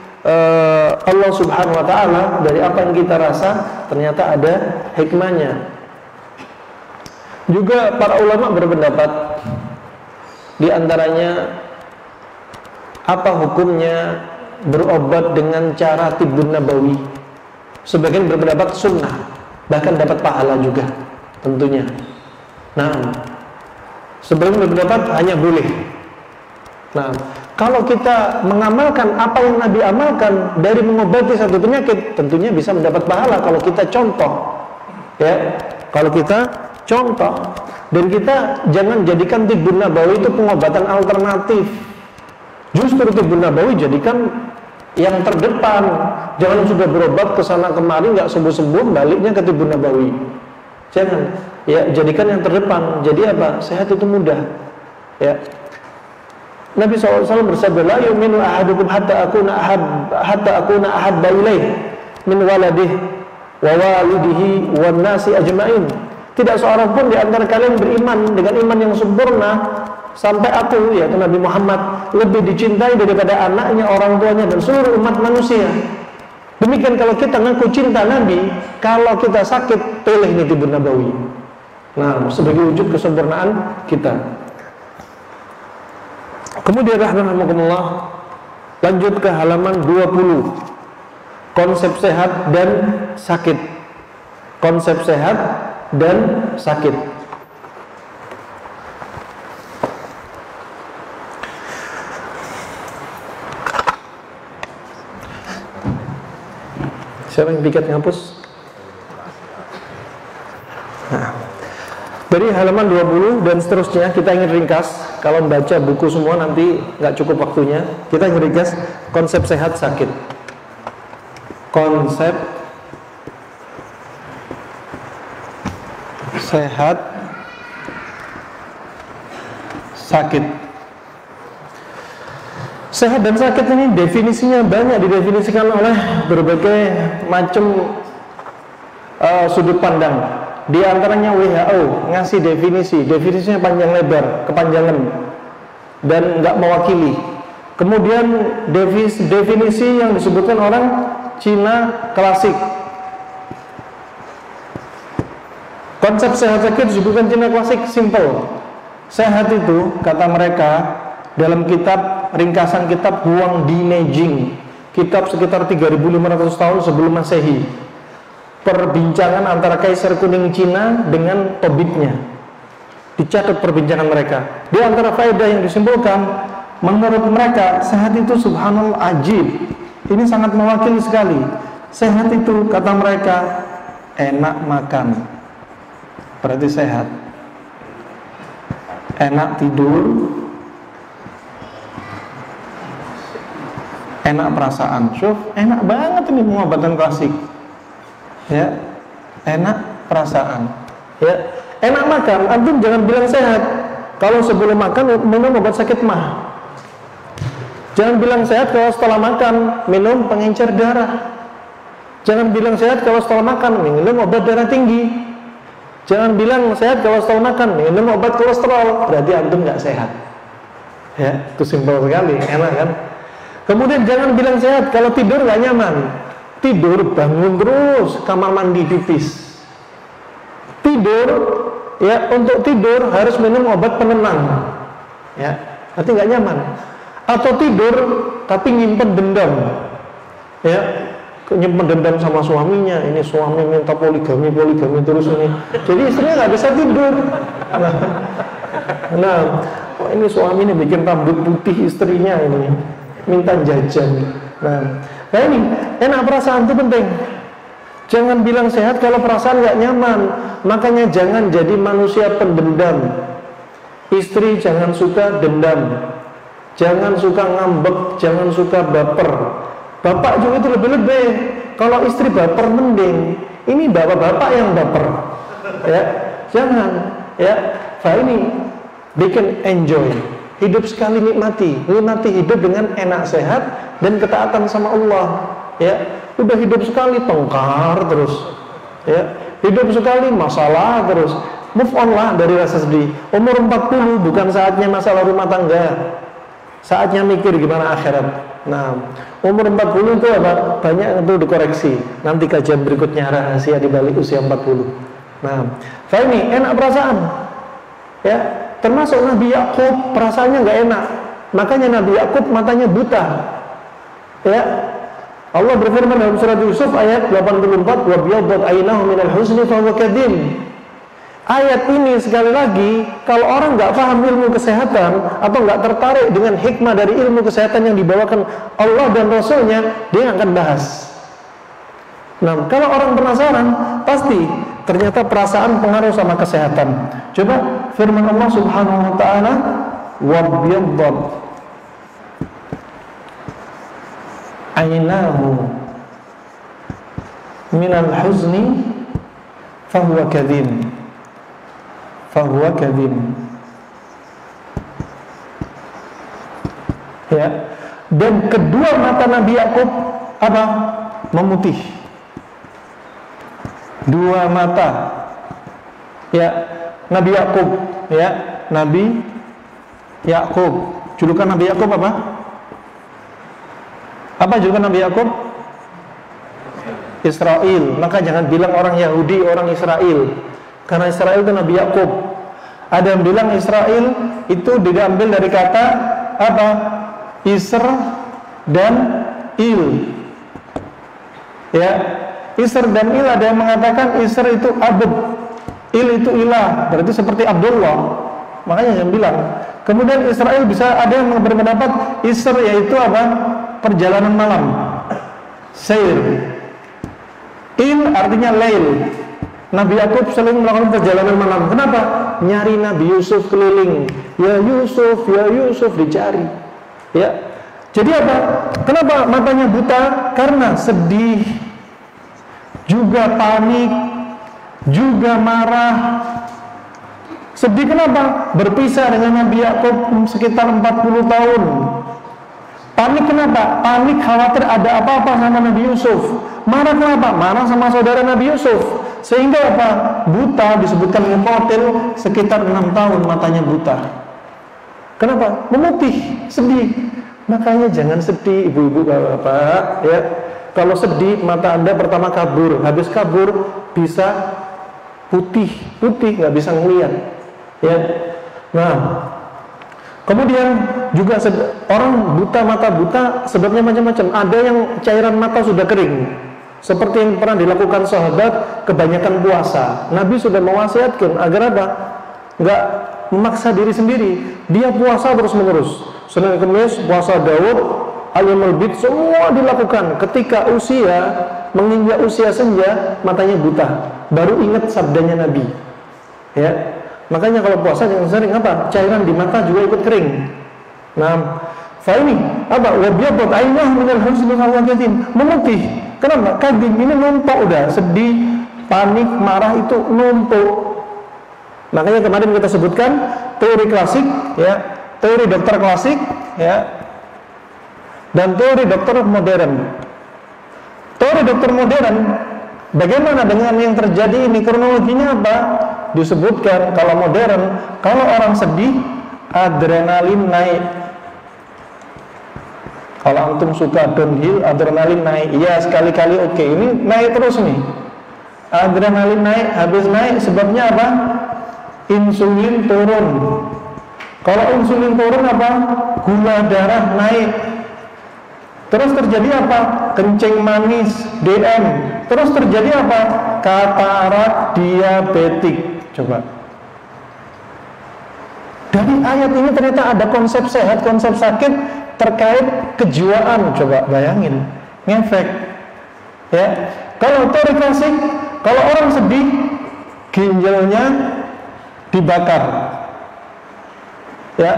Allah Subhanahu wa taala, dari apa yang kita rasa ternyata ada hikmahnya. Juga para ulama berpendapat, di antaranya apa hukumnya berobat dengan cara tibbun nabawi. Sebagian berpendapat sunnah, bahkan dapat pahala juga tentunya. Nah, sebagian berpendapat hanya boleh. Nah, kalau kita mengamalkan apa yang Nabi amalkan dari mengobati satu penyakit, tentunya bisa mendapat pahala kalau kita contoh. Ya, kalau kita contoh, dan kita jangan jadikan tibbun nabawi itu pengobatan alternatif. Justru tibbun nabawi jadikan yang terdepan. Jangan sudah berobat ke sana kemari nggak sembuh-sembuh, baliknya ke tibbun nabawi. Jangan. Ya, jadikan yang terdepan. Jadi apa? Sehat itu mudah. Ya. Nabi SAW bersabda, la yu'minu ahadukum hatta akuna ahabba ilaih min waladih wa walidihi wan nasi ajma'in. Tidak seorang pun di antara kalian beriman dengan iman yang sempurna sampai aku, yaitu Nabi Muhammad, lebih dicintai daripada anaknya, orang tuanya, dan seluruh umat manusia. Demikian kalau kita ngaku cinta Nabi, kalau kita sakit, pilih nih tibbun nabawi. Nah, sebagai wujud kesempurnaan kita. Kemudian rahimahumullah, lanjut ke halaman 20. Konsep sehat dan sakit. Konsep sehat dan sakit. Siapa yang piket ngapus? Nah, dari halaman 20 dan seterusnya kita ingin ringkas. Kalau membaca buku semua nanti nggak cukup waktunya. Kita ingin ringkas konsep sehat sakit. Konsep sehat sakit. Sehat dan sakit ini definisinya banyak, didefinisikan oleh berbagai macam sudut pandang. Di antaranya WHO ngasih definisinya panjang lebar, kepanjangan, dan nggak mewakili. Kemudian definisi yang disebutkan orang Cina klasik. Konsep sehat sakit disebutkan Cina klasik simple. Sehat itu kata mereka dalam kitab, ringkasan kitab Huang Di Neijing, kitab sekitar 3.500 tahun sebelum Masehi, perbincangan antara Kaisar Kuning Cina dengan Tobitnya. Dicatat perbincangan mereka. Di antara faedah yang disimpulkan, menurut mereka sehat itu subhanallah ajib. Ini sangat mewakili sekali. Sehat itu kata mereka enak makan, berarti sehat. Enak tidur, enak perasaan. Syuf, enak banget ini pengobatan klasik. Ya, enak perasaan. Ya, enak makan. Antum jangan bilang sehat kalau sebelum makan minum obat sakit mah. Jangan bilang sehat kalau setelah makan minum pengencer darah. Jangan bilang sehat kalau setelah makan minum obat darah tinggi. Jangan bilang sehat kalau setelah makan minum obat kolesterol. Berarti antum nggak sehat. Ya, itu simpel sekali, enak kan? Kemudian jangan bilang sehat kalau tidur nggak nyaman. Tidur bangun terus, kamar mandi pipis. Tidur, ya untuk tidur harus minum obat penenang. Ya, berarti nggak nyaman. Atau tidur tapi nyimpen dendam. Ya, nyimpen dendam sama suaminya. Ini suami minta poligami terus ini. Jadi istrinya nggak bisa tidur. Nah, ini suami ini bikin rambut putih istrinya ini, minta jajan. Nah ini enak perasaan itu penting. Jangan bilang sehat kalau perasaan nggak nyaman. Makanya jangan jadi manusia pendendam. Istri jangan suka dendam, jangan suka ngambek, jangan suka baper. Bapak juga itu lebih-lebih. Kalau istri baper mending. Ini bapak-bapak yang baper. Ya, jangan. Ya, ini bikin enjoy. Hidup sekali nikmati hidup dengan enak sehat dan ketaatan sama Allah. Ya, udah hidup sekali tengkar terus. Ya, hidup sekali masalah terus. Move on lah dari rasa sedih. Umur 40 bukan saatnya masalah rumah tangga. Saatnya mikir gimana akhirat. Nah, umur 40 itu apa? Banyak itu dikoreksi. Nanti kajian berikutnya rahasia di balik usia 40. Nah, ini enak perasaan. Ya, termasuk Nabi Yakub perasaannya nggak enak. Makanya Nabi Yakub matanya buta. Ya. Allah berfirman dalam surat Yusuf ayat 84, "Wa biyaddat 'ainahu minal husni fa huwa kadhim." Ayat ini sekali lagi, kalau orang nggak paham ilmu kesehatan atau nggak tertarik dengan hikmah dari ilmu kesehatan yang dibawakan Allah dan Rasulnya, dia akan bahas. Nah, kalau orang penasaran, pasti ternyata perasaan pengaruh sama kesehatan. Coba firman Allah Subhanahu Wa Taala, "Wabyaddat ainahu minal huzni fahuwa kadhim." Fahuwa kadhim. Ya. Dan kedua mata Nabi Yakub apa? Memutih. Dua mata. Ya, Nabi Yakub, ya, Nabi Yakub. Julukan Nabi Yakub apa? Apa julukan Nabi Yakub? Israel. Maka jangan bilang orang Yahudi, orang Israel. Karena Israel itu Nabi Yakub. Ada yang bilang Israel itu diambil dari kata apa? Isr dan Il. Ya, Isr dan Il, ada yang mengatakan Isr itu Abd, Il itu ilah, berarti seperti Abdullah. Makanya yang bilang. Kemudian Israel bisa ada yang berpendapat Isr yaitu apa? Perjalanan malam. Sair. Il artinya lail. Nabi Yakub sering melakukan perjalanan malam. Kenapa? Nyari Nabi Yusuf keliling. Ya Yusuf dicari. Ya. Jadi apa? Kenapa matanya buta? Karena sedih, juga panik, juga marah. Sedih kenapa? Berpisah dengan Nabi Yakub sekitar 40 tahun. Panik kenapa? Panik khawatir ada apa-apa sama Nabi Yusuf. Marah kenapa? Marah sama saudara Nabi Yusuf. Sehingga apa? Buta, disebutkan muqatil, sekitar 6 tahun matanya buta. Kenapa? Memutih, sedih. Makanya jangan sedih, ibu-ibu, bapak-bapak, ya. Kalau sedih, mata Anda pertama kabur. Habis kabur, bisa putih, nggak bisa ngelihat. Ya. Nah, kemudian juga orang buta, mata buta, sebabnya macam-macam. Ada yang cairan mata sudah kering. Seperti yang pernah dilakukan sahabat, kebanyakan puasa. Nabi sudah mewasiatkan agar apa? Enggak memaksa diri sendiri. Dia puasa terus menerus. Senin Kemis, puasa Daud, Ayyamul Bid, semua dilakukan. Ketika menginjak usia senja, matanya buta. Baru ingat sabdanya Nabi. Ya, makanya kalau puasa jangan sering apa? Cairan di mata juga ikut kering. Nah, ini apa? Wabyaddat ainahu minal huzni fahuwa kadhim. Memutih. Kenapa? Kadhim ini numpuk udah, sedih, panik, marah itu numpuk. Makanya kemarin kita sebutkan teori klasik, ya, teori dokter klasik, ya, dan teori dokter modern. Teori dokter modern, bagaimana dengan yang terjadi ini? Kronologinya apa? Disebutkan kalau modern, kalau orang sedih, adrenalin naik. Kalau antum suka downhill, adrenalin naik. Iya, sekali-kali oke. Ini naik terus nih. Adrenalin naik, habis naik sebabnya apa? Insulin turun. Kalau insulin turun apa? Gula darah naik. Terus terjadi apa? Kencing manis, DM. Terus terjadi apa? Katarak diabetik. Coba. Dari ayat ini ternyata ada konsep sehat, konsep sakit terkait kejiwaan. Coba bayangin, ngefek. Ya, kalau teori klasik, kalau orang sedih, ginjalnya dibakar. Ya,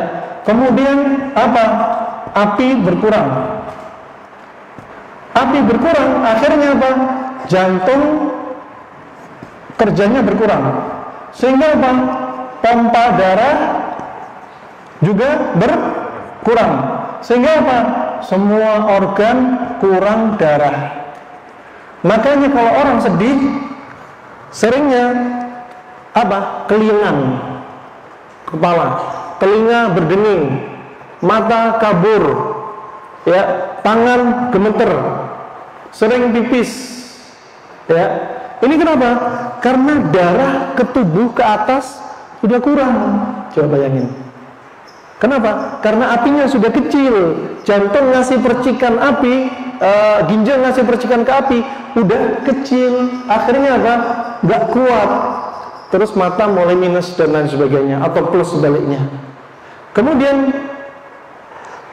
kemudian apa? Api berkurang. Api berkurang, akhirnya apa? Jantung kerjanya berkurang. Sehingga apa? Pompa darah juga berkurang. Sehingga apa? Semua organ kurang darah. Makanya kalau orang sedih, seringnya apa? Kelingan kepala, telinga berdenging, mata kabur, ya, tangan gemeter, sering pipis, ya. Ini kenapa? Karena darah ke tubuh ke atas sudah kurang. Coba bayangin. Kenapa? Karena apinya sudah kecil. Jantung ngasih percikan api, ginjal ngasih percikan ke api, udah kecil. Akhirnya apa? Gak kuat. Terus mata mulai minus dan lain sebagainya, atau plus sebaliknya. Kemudian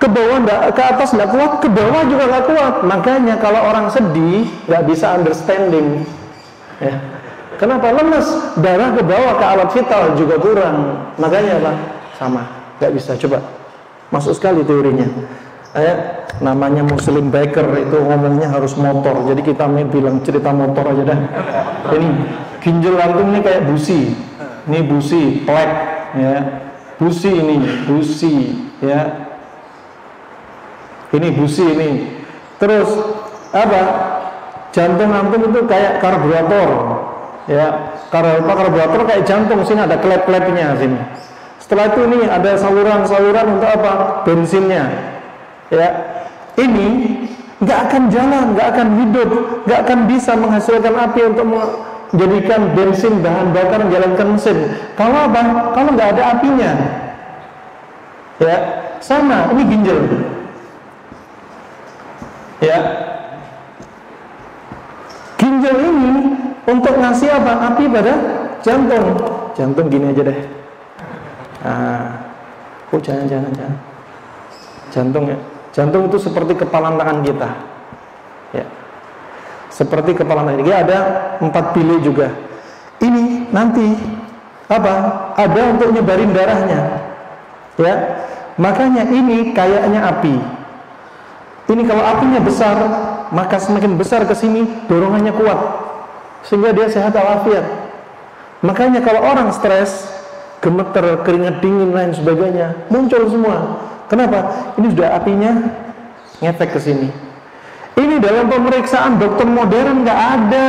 ke bawah ke atas nggak kuat, ke bawah juga nggak kuat. Makanya kalau orang sedih nggak bisa understanding. Ya. Kenapa? Lemes, darah ke bawah ke alat vital juga kurang. Makanya apa? Sama, nggak bisa. Coba masuk sekali teorinya. Namanya Muslim Baker itu ngomongnya harus motor. Jadi kita bilang cerita motor aja dah. Ini ginjal antum ini kayak busi. Ini busi, plek, ya. Busi ini, busi, ya. Ini busi ini. Terus apa? Jantung antum itu kayak karburator, ya. Karburator kayak jantung, sini ada klep-klepnya sini. Setelah itu ini ada saluran-saluran untuk apa? Bensinnya, ya. Ini nggak akan jalan, nggak akan hidup, nggak akan bisa menghasilkan api untuk menjadikan bensin bahan bakar menjalankan mesin. Kalau apa? Kalau nggak ada apinya, ya. Sama, ini ginjal, ya. Ginjal ini untuk ngasih apa? Api pada jantung. Jantung gini aja deh. Jangan. Jantung, ya. Jantung itu seperti kepala tangan kita, ya. Seperti kepala tangan kita. Ada 4 bilik juga. Ini nanti apa? Ada untuk nyebarin darahnya, ya. Makanya ini kayaknya api. Ini kalau apinya besar, maka semakin besar ke sini dorongannya kuat, sehingga dia sehat walafiat. Makanya kalau orang stres, gemeter, keringat dingin, lain sebagainya, muncul semua. Kenapa? Ini sudah apinya ngefek ke sini. Ini dalam pemeriksaan dokter modern nggak ada.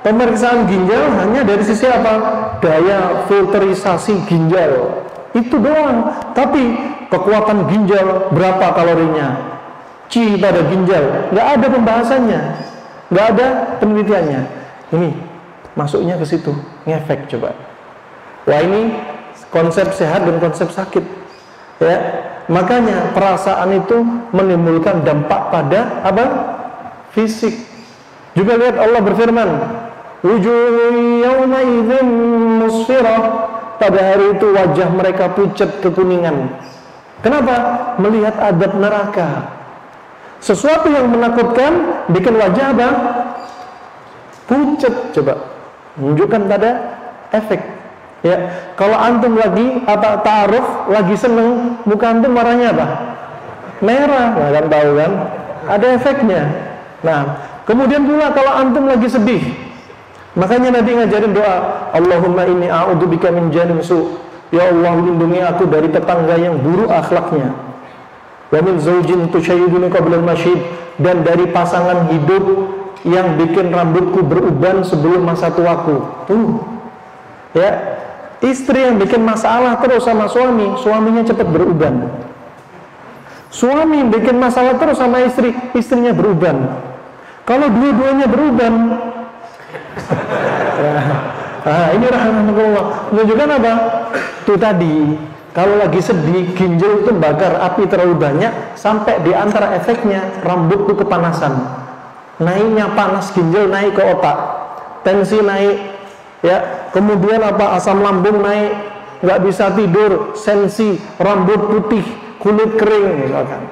Pemeriksaan ginjal hanya dari sisi apa? Daya filterisasi ginjal. Itu doang. Tapi kekuatan ginjal berapa kalorinya? Ci pada ginjal, nggak ada pembahasannya, nggak ada penelitiannya. Ini masuknya ke situ, ngefek coba. Wah, ini konsep sehat dan konsep sakit, ya. Makanya perasaan itu menimbulkan dampak pada apa? Fisik. Juga lihat Allah berfirman, wujuhun yawma idzin musfirah. Pada hari itu wajah mereka pucat kekuningan. Kenapa? Melihat adab neraka. Sesuatu yang menakutkan bikin wajah apa? Pucat. Coba menunjukkan pada efek, ya. Kalau antum lagi apa ta'aruf, lagi seneng, muka antum warnanya apa? Merah. Nah, kan tahu kan? Ada efeknya. Nah, kemudian pula kalau antum lagi sedih, makanya Nabi ngajarin doa, Allahumma inni a'udzubika min jahli su'. Ya Allah, lindungi aku dari tetangga yang buruk akhlaknya. Wa min zaujin tushayyiduni qabla al-masyid, dan dari pasangan hidup yang bikin rambutku beruban sebelum masa tuaku. Ya, istri yang bikin masalah terus sama suami, suaminya cepat beruban. Suami yang bikin masalah terus sama istri, istrinya beruban. Kalau dua-duanya beruban, ini rahmatullah. Menunjukkan apa? Itu tadi. Kalau lagi sedih, ginjal itu bakar, api terlalu banyak, sampai di antara efeknya rambut itu kepanasan. Naiknya panas ginjal naik ke otak, tensi naik, ya. Kemudian apa? Asam lambung naik, nggak bisa tidur, sensi, rambut putih, kulit kering, misalkan.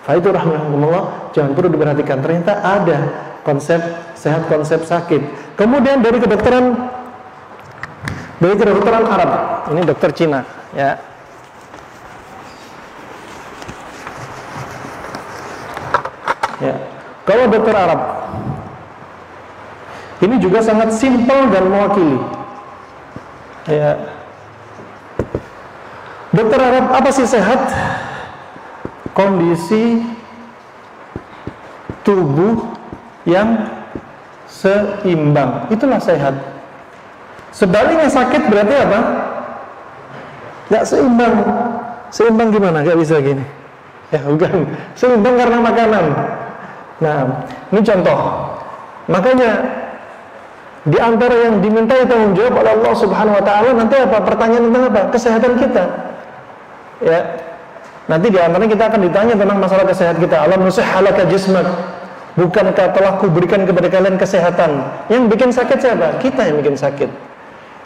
Nah, itu rahmatullah, jangan perlu diperhatikan. Ternyata ada konsep sehat, konsep sakit. Kemudian dari kedokteran Arab, ini dokter Cina, ya. Ya, kalau dokter Arab ini juga sangat simpel dan mewakili. Ya, dokter Arab apa sih sehat? Kondisi tubuh yang seimbang, itulah sehat. Sebaliknya sakit berarti apa? Tidak seimbang. Seimbang gimana? Gak bisa gini. Ya bukan. Seimbang karena makanan. Nah, ini contoh. Makanya di antara yang dimintai tanggung jawab oleh Allah Subhanahu wa taala nanti apa? Pertanyaan tentang apa? Kesehatan kita. Ya. Nanti di antaranya kita akan ditanya tentang masalah kesehatan kita. Alam nusihhalaka jismak. Bukankah telah kuberikan kepada kalian kesehatan? Yang bikin sakit siapa? Kita yang bikin sakit.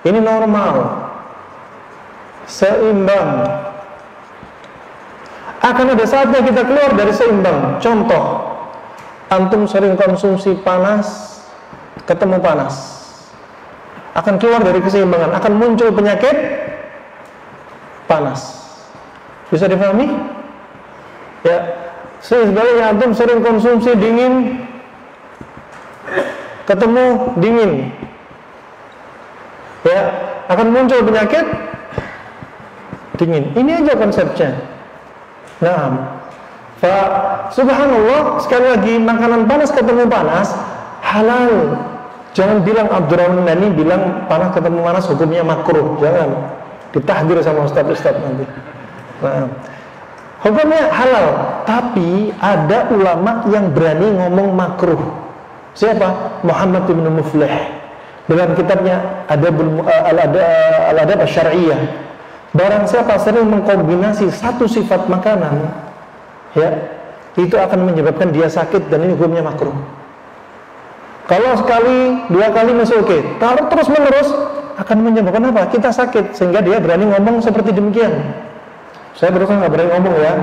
Ini normal. Seimbang. Akan ada saatnya kita keluar dari seimbang. Contoh, antum sering konsumsi panas, ketemu panas, akan keluar dari keseimbangan, akan muncul penyakit panas. Bisa dipahami? Ya. Sebaliknya antum sering konsumsi dingin, ketemu dingin, ya, akan muncul penyakit dingin. Ini aja konsepnya. Nah, subhanallah, sekali lagi makanan panas ketemu panas halal. Jangan bilang Abdurrahman Nani bilang panas ketemu panas hukumnya makruh. Jangan ditahdir sama ustaz-ustaz nanti. Nah, hukumnya halal, tapi ada ulama yang berani ngomong makruh. Siapa? Muhammad bin Muflih dalam kitabnya Al-Adab Asy-Syar'iyyah. Barang siapa sering mengkombinasi satu sifat makanan, ya, itu akan menyebabkan dia sakit dan ini hukumnya makruh. Kalau sekali, dua kali masih oke. Kalau terus menerus akan menyebabkan apa? Kita sakit, sehingga dia berani ngomong seperti demikian. Saya berusaha nggak berani ngomong ya.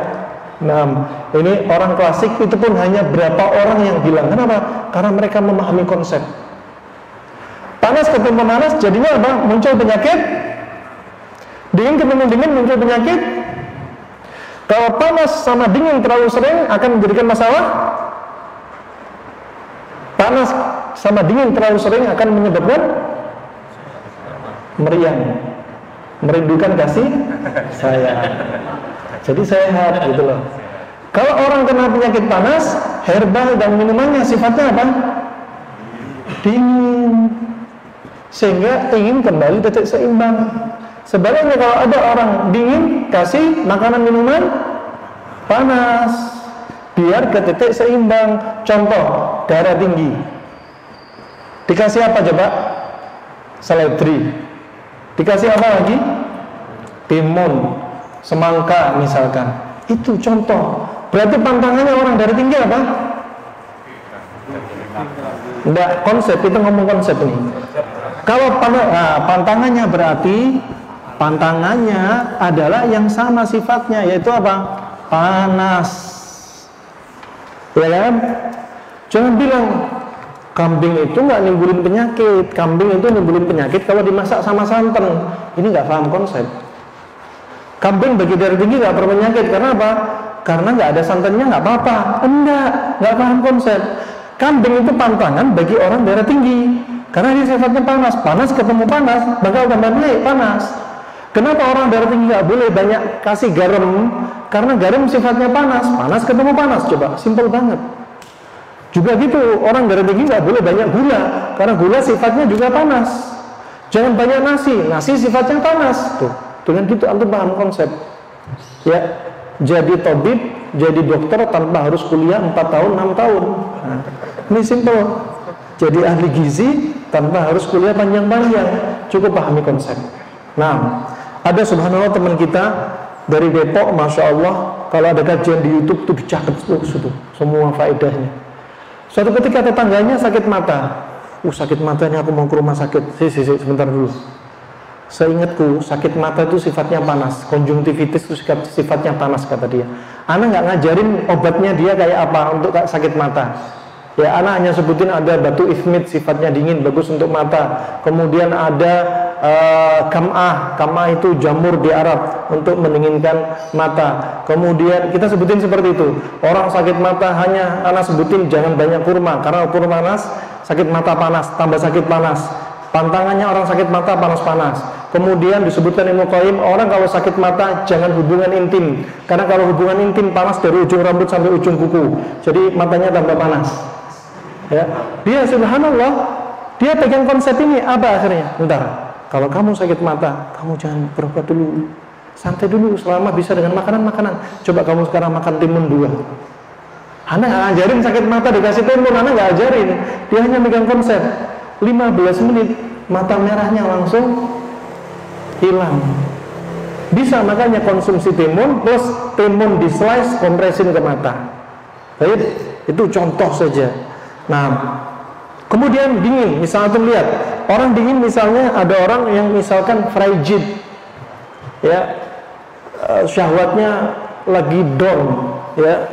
Nah, ini orang klasik itu pun hanya berapa orang yang bilang. Kenapa? Karena mereka memahami konsep. Panas ketemu panas, jadinya apa? Muncul penyakit. Dingin ketemu dingin, muncul penyakit. Kalau panas sama dingin terlalu sering akan menjadikan masalah. Panas sama dingin terlalu sering akan menyebabkan meriang, merindukan kasih sayang. Jadi sehat gitu loh. Kalau orang kena penyakit panas, herbal dan minumannya sifatnya apa? Dingin, sehingga ingin kembali titik seimbang. Sebaliknya kalau ada orang dingin, kasih makanan minuman panas, biar ke titik seimbang. Contoh, darah tinggi, dikasih apa coba? Seledri. Dikasih apa lagi? Timun, semangka misalkan. Itu contoh. Berarti pantangannya orang darah tinggi apa? Enggak, konsep, kita ngomong konsep ini. Kalau pantangannya berarti pantangannya adalah yang sama sifatnya, yaitu apa? Panas. Ya kan? Jangan bilang kambing itu nggak nimbulin penyakit. Kambing itu nimbulin penyakit kalau dimasak sama santan. Ini nggak paham konsep. Kambing bagi darah tinggi nggak berpenyakit. Karena apa? Karena nggak ada santannya nggak apa-apa. Nggak paham konsep. Kambing itu pantangan bagi orang darah tinggi. Karena dia sifatnya panas. Panas ketemu panas, bakal tambah naik panas. Kenapa orang darah tinggi nggak boleh banyak kasih garam? Karena garam sifatnya panas. Panas ketemu panas. Coba, simpel banget. Juga gitu, orang darah tinggi nggak boleh banyak gula, karena gula sifatnya juga panas. Jangan banyak nasi, nasi sifatnya panas. Tuh, dengan gitu antum paham konsep. Ya, jadi tabib, jadi dokter tanpa harus kuliah 4 tahun, 6 tahun. Nah, ini simple. Jadi ahli gizi tanpa harus kuliah panjang-panjang, cukup pahami konsep. Nah, ada subhanallah teman kita dari Depok, masya Allah, kalau ada kajian di YouTube tuh dicatat semua faedahnya. Suatu ketika tetangganya sakit mata. Sakit matanya, aku mau ke rumah sakit. Sebentar dulu. Seingatku, sakit mata itu sifatnya panas. Konjungtivitis itu sifatnya panas, kata dia. Ana nggak ngajarin obatnya dia kayak apa untuk sakit mata. Ya, ana hanya sebutin ada batu ifmit, sifatnya dingin, bagus untuk mata. Kemudian ada kam'ah itu jamur di Arab untuk mendinginkan mata. Kemudian kita sebutin seperti itu. Orang sakit mata hanya ana sebutin jangan banyak kurma, karena kurma panas, sakit mata panas, tambah sakit panas. Pantangannya orang sakit mata panas-panas. Kemudian disebutkan Ibnu Qayyim, orang kalau sakit mata jangan hubungan intim, karena kalau hubungan intim panas dari ujung rambut sampai ujung kuku. Jadi matanya tambah panas. Ya, dia subhanallah, dia pegang konsep ini apa akhirnya? Bentar. Kalau kamu sakit mata, kamu jangan berobat dulu. Santai dulu selama bisa dengan makanan-makanan. Coba kamu sekarang makan timun 2. Anak nggak ajarin sakit mata dikasih timun, anak nggak ajarin. Dia hanya megang konsep 15 menit mata merahnya langsung hilang. Bisa makanya konsumsi timun plus timun di slice kompresin ke mata. Baik, itu contoh saja. Nah, kemudian dingin, misalnya tuh lihat orang dingin, misalnya ada orang yang misalkan frigid, ya, syahwatnya lagi down, ya,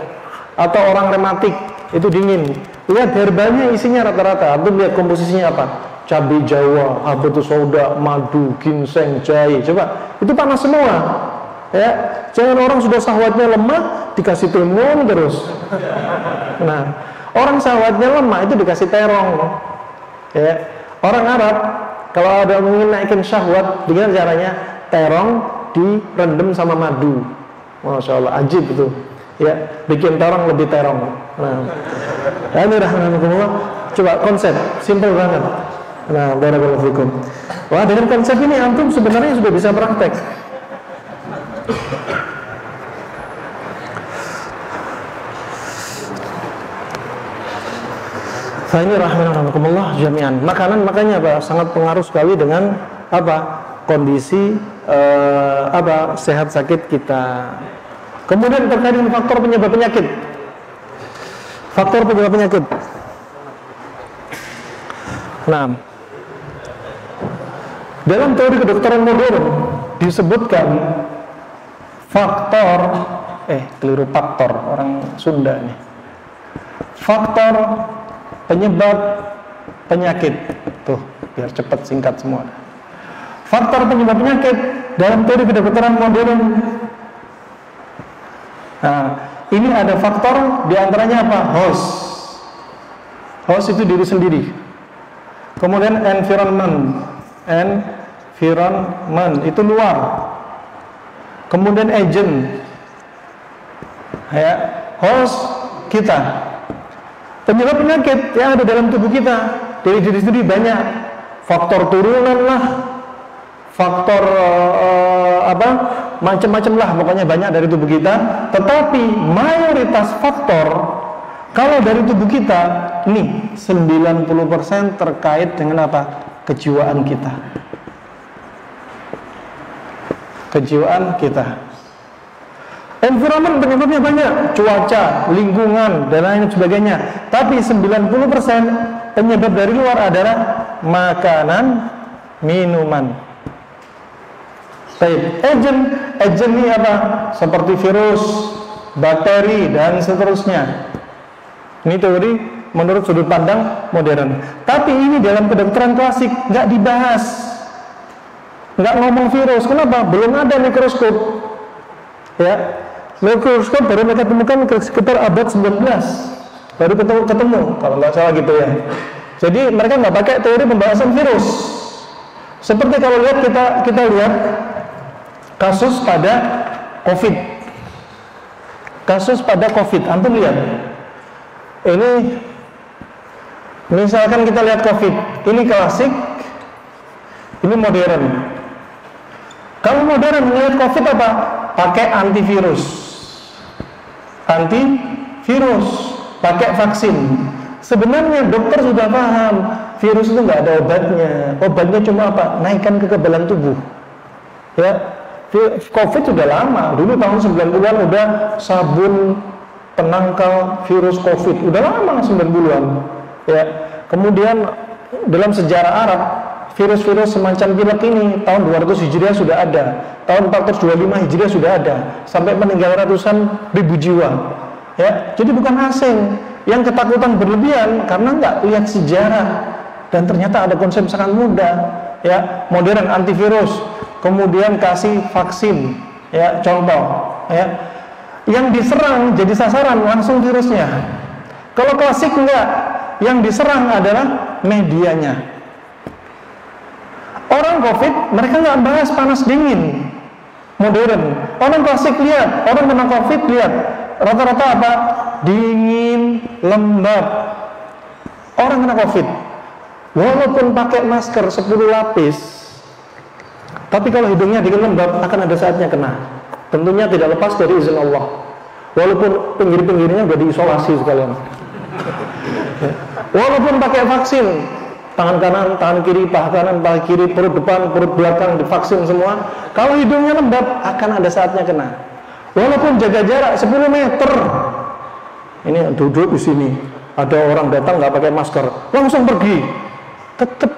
atau orang rematik itu dingin. Lihat herbalnya isinya rata-rata, atau lihat komposisinya apa? Cabai Jawa, habatus sauda, madu, ginseng, jahe. Coba, itu panas semua. Ya, jangan orang sudah syahwatnya lemah dikasih timun terus. Nah, orang syahwatnya lemah itu dikasih terong. Ya, orang Arab kalau ada ingin naikin syahwat, dengan caranya terong direndam sama madu. Masya Allah, ajib itu. Ya, bikin terong lebih terong. Nah, ini rahmatullah. Coba konsep, simple banget. Nah, barakallahu fikum. Wah, dengan konsep ini antum sebenarnya sudah bisa praktek. Nah, ini rahmatullah jami'an. Makanan makanya apa? Sangat pengaruh sekali dengan apa? Kondisi sehat sakit kita. Kemudian terkait dengan faktor penyebab penyakit. Faktor penyebab penyakit. Nah, dalam teori kedokteran modern disebutkan faktor keliru faktor, orang Sunda nih. Faktor penyebab penyakit. Tuh, biar cepat singkat semua. Faktor penyebab penyakit dalam teori kedokteran modern. Nah, ini ada faktor diantaranya apa? Host. Host itu diri sendiri. Kemudian environment itu luar. Kemudian agent, ya, host kita. Penyebab penyakit yang ada dalam tubuh kita dari diri sendiri banyak. Faktor turunan lah, faktor macam-macam lah, pokoknya banyak dari tubuh kita. Tetapi mayoritas faktor kalau dari tubuh kita ini 90% terkait dengan apa? Kejiwaan kita. Kejiwaan kita. Environment penyebabnya banyak, cuaca, lingkungan, dan lain sebagainya. Tapi 90% penyebab dari luar adalah makanan, minuman. Baik, agent ini apa? Seperti virus, bakteri, dan seterusnya. Ini teori menurut sudut pandang modern. Tapi ini dalam kedokteran klasik nggak dibahas, nggak ngomong virus. Kenapa? Belum ada mikroskop. Ya, mikroskop baru mereka temukan sekitar abad 19, baru ketemu kalau nggak salah gitu ya. Jadi mereka nggak pakai teori pembahasan virus. Seperti kalau lihat kita lihat kasus pada COVID. Kasus pada COVID, antum lihat. Ini misalkan kita lihat COVID, ini klasik, ini modern. Kalau modern melihat COVID apa? Pakai antivirus, pakai vaksin. Sebenarnya dokter sudah paham, virus itu nggak ada obatnya. Obatnya cuma apa? Naikkan kekebalan tubuh. Ya, COVID sudah lama. Dulu tahun 90-an udah sabun penangkal virus COVID, udah lama 90-an. Ya. Kemudian dalam sejarah Arab, virus-virus semacam pilek ini tahun 200 Hijriah sudah ada, tahun 425 Hijriah sudah ada, sampai meninggal ratusan ribu jiwa. Ya, jadi bukan asing. Yang ketakutan berlebihan karena nggak lihat sejarah, dan ternyata ada konsep sangat mudah. Ya, modern antivirus, kemudian kasih vaksin. Ya, contoh. Ya, yang diserang jadi sasaran langsung virusnya. Kalau klasik enggak, yang diserang adalah medianya. Orang COVID, mereka nggak bahas panas dingin. Modern. Orang klasik lihat, orang kena COVID lihat, rata-rata apa? Dingin, lembab. Orang kena COVID, walaupun pakai masker 10 lapis, Tapi kalau hidungnya dingin lembab, akan ada saatnya kena. Tentunya tidak lepas dari izin Allah. Walaupun pinggir-pinggirnya udah diisolasi sekalian. Walaupun pakai vaksin, tangan kanan, tangan kiri, paha kanan, paha kiri, perut depan, perut belakang, divaksin semua. Kalau hidungnya lembab, akan ada saatnya kena. Walaupun jaga jarak 10 meter. Ini duduk di sini, ada orang datang nggak pakai masker, langsung pergi. Tetap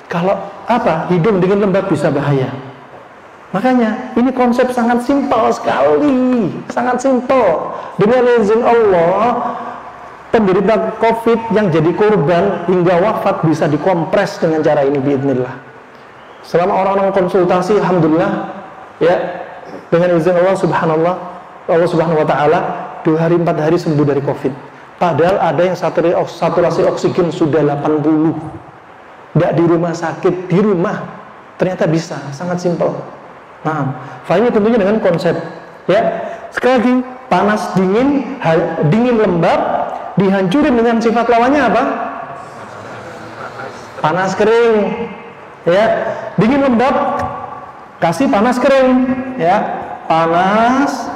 kalau hidung dingin lembab bisa bahaya. Makanya ini konsep sangat simpel sekali, sangat simpel. Dengan izin Allah, penderita COVID yang jadi korban hingga wafat bisa dikompres dengan cara ini biidznillah. Selama orang-orang konsultasi, alhamdulillah, ya, dengan izin Allah Subhanahu wa taala, 2 hari 4 hari sembuh dari COVID. Padahal ada yang saturasi oksigen sudah 80. Nggak di rumah sakit, di rumah ternyata bisa, sangat simpel. Nah, ini tentunya dengan konsep, ya. Sekali lagi, panas dingin, dingin lembab, dihancurin dengan sifat lawannya apa? Panas kering, ya. Dingin lembab, kasih panas kering, ya. Panas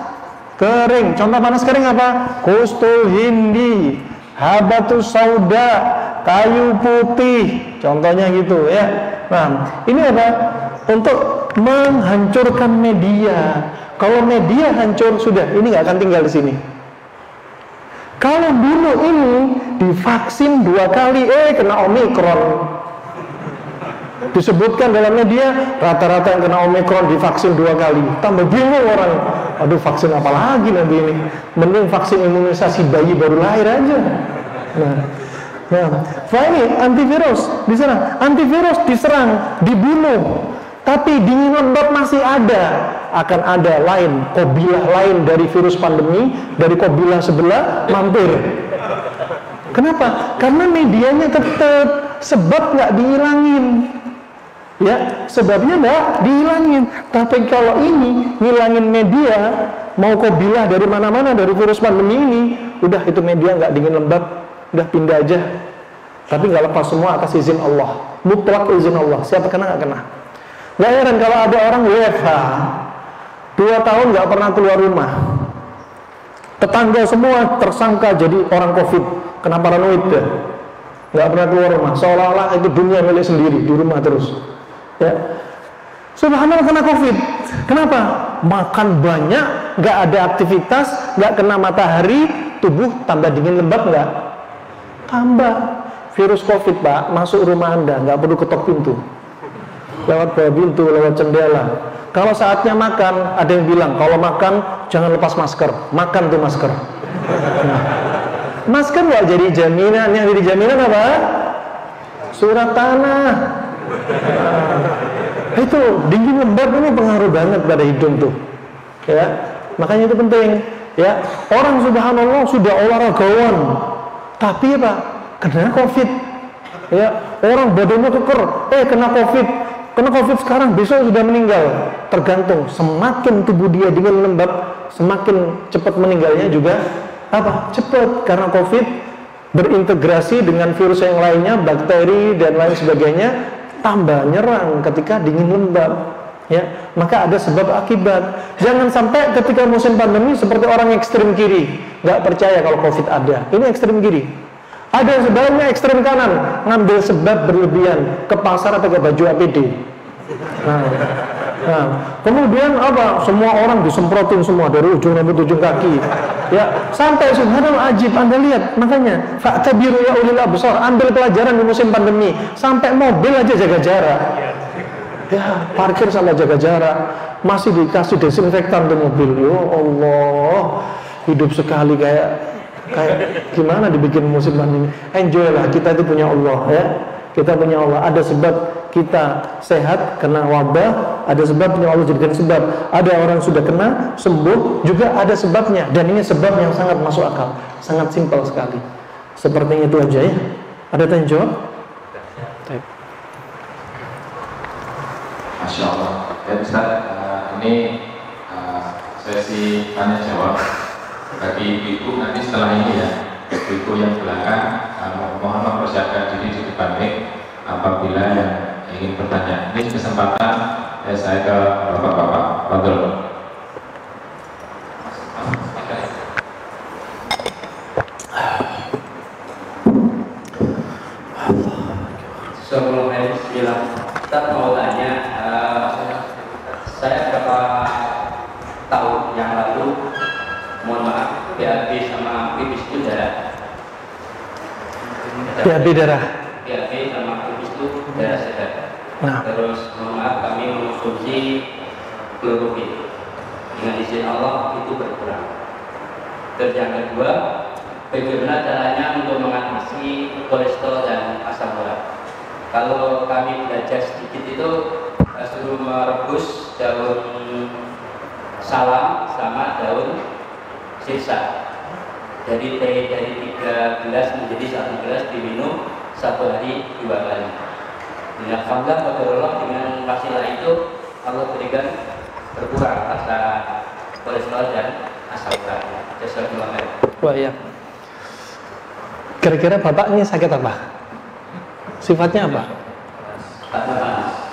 kering. Contoh panas kering apa? Kustul hindi, habatus sauda, kayu putih. Contohnya gitu, ya. Nah, ini apa? Untuk menghancurkan media. Kalau media hancur, sudah, ini nggak akan tinggal di sini. Kalau dulu ini divaksin 2 kali, kena Omikron. Disebutkan dalam media, rata-rata yang kena Omikron divaksin 2 kali. Tambah bingung orang. Aduh, vaksin apa lagi nanti ini? Mending vaksin imunisasi bayi baru lahir aja. Nah, ini antivirus di sana. Antivirus diserang, dibunuh. Tapi dingin lembab masih ada. Akan ada lain, kobilah lain dari virus pandemi, dari kobilah sebelah mampir. Kenapa? Karena medianya tetap, sebab nggak dihilangin. Ya, sebabnya nggak dihilangin. Tapi kalau ini ngilangin media, mau kobilah dari mana-mana dari virus pandemi ini, udah itu media nggak dingin lembab, udah pindah aja. Tapi nggak lepas semua atas izin Allah, mutlak izin Allah. Siapa kena nggak kena. Nggak heran kalau ada orang WFH 2 tahun nggak pernah keluar rumah. Tetangga semua tersangka jadi orang COVID, kena paranoid ya. Nggak pernah keluar rumah, seolah-olah itu dunia milik sendiri, di rumah terus. Ya, subhanallah kena COVID. Kenapa? Makan banyak, nggak ada aktivitas, nggak kena matahari, tubuh tambah dingin lembab nggak? Tambah. Virus COVID, Pak, masuk rumah Anda, nggak perlu ketok pintu. Lewat bawah pintu, lewat jendela. Kalau saatnya makan, ada yang bilang kalau makan jangan lepas masker. Makan tuh masker. Nah, masker nggak jadi jaminan. Yang jadi jaminan apa? Surat tanah. Nah, itu dingin lembab ini pengaruh banget pada hidung tuh. Ya, makanya itu penting. Ya, orang subhanallah sudah olahragawan, tapi apa? Kena COVID. Ya, orang badannya keker, kena COVID. Kena COVID sekarang, besok sudah meninggal. Tergantung, semakin tubuh dia dingin lembab, semakin cepat meninggalnya juga cepat. Karena COVID berintegrasi dengan virus yang lainnya, bakteri dan lain sebagainya, tambah nyerang ketika dingin lembab. Ya, maka ada sebab akibat. Jangan sampai ketika musim pandemi seperti orang ekstrem kiri, nggak percaya kalau COVID ada. Ini ekstrem kiri. Ada yang sebaliknya ekstrem kanan, ngambil sebab berlebihan ke pasar atau ke baju APD. Nah, kemudian semua orang disemprotin semua dari ujung rambut ujung kaki. Ya, sampai subhanallah ajib. Anda lihat, makanya fa'tabiru ya ulil absar, ambil pelajaran di musim pandemi. Sampai mobil aja jaga jarak. Ya, parkir sama jaga jarak. Masih dikasih desinfektan tuh mobil. Ya Allah, hidup sekali kayak gimana dibikin musim pandemi. Enjoy lah, kita itu punya Allah, ya. Kita punya Allah. Ada sebab kita sehat kena wabah, ada sebab punya Allah jadikan sebab. Ada orang sudah kena sembuh, juga ada sebabnya. Dan ini sebab yang sangat masuk akal, sangat simpel sekali. Seperti itu aja ya. Ada tanya jawab? Masya Allah. Ya Ustaz, ini sesi tanya jawab bagi ibu nanti setelah ini ya. Ibu yang belakang mohon mempersiapkan diri di depan mic apabila yang ingin bertanya. Ini kesempatan saya ke bapak-bapak. Fadhol. Sebelum saya bilang, kita mau tanya, saya beberapa tahun yang lalu, mohon maaf, BAB sama pipis itu darah. BAB darah. BAB sama pipis itu darah segar. Nah. Terus mohon maaf, kami mengonsumsi klorofil. Dengan izin Allah itu berkurang. Terus yang kedua, bagaimana caranya untuk mengatasi kolesterol dan asam urat? Kalau kami belajar sedikit itu suruh merebus daun salam sama daun sirsa. Dari 3 gelas menjadi 1 gelas diminum 1 hari 2 kali. Dengan alhamdulillah qadarullah dengan wasilah itu Allah berikan berkurang rasa kolesterol dan asam urat. Jazakumullah. Wah ya. Kira-kira bapak ini sakit apa? Sifatnya apa?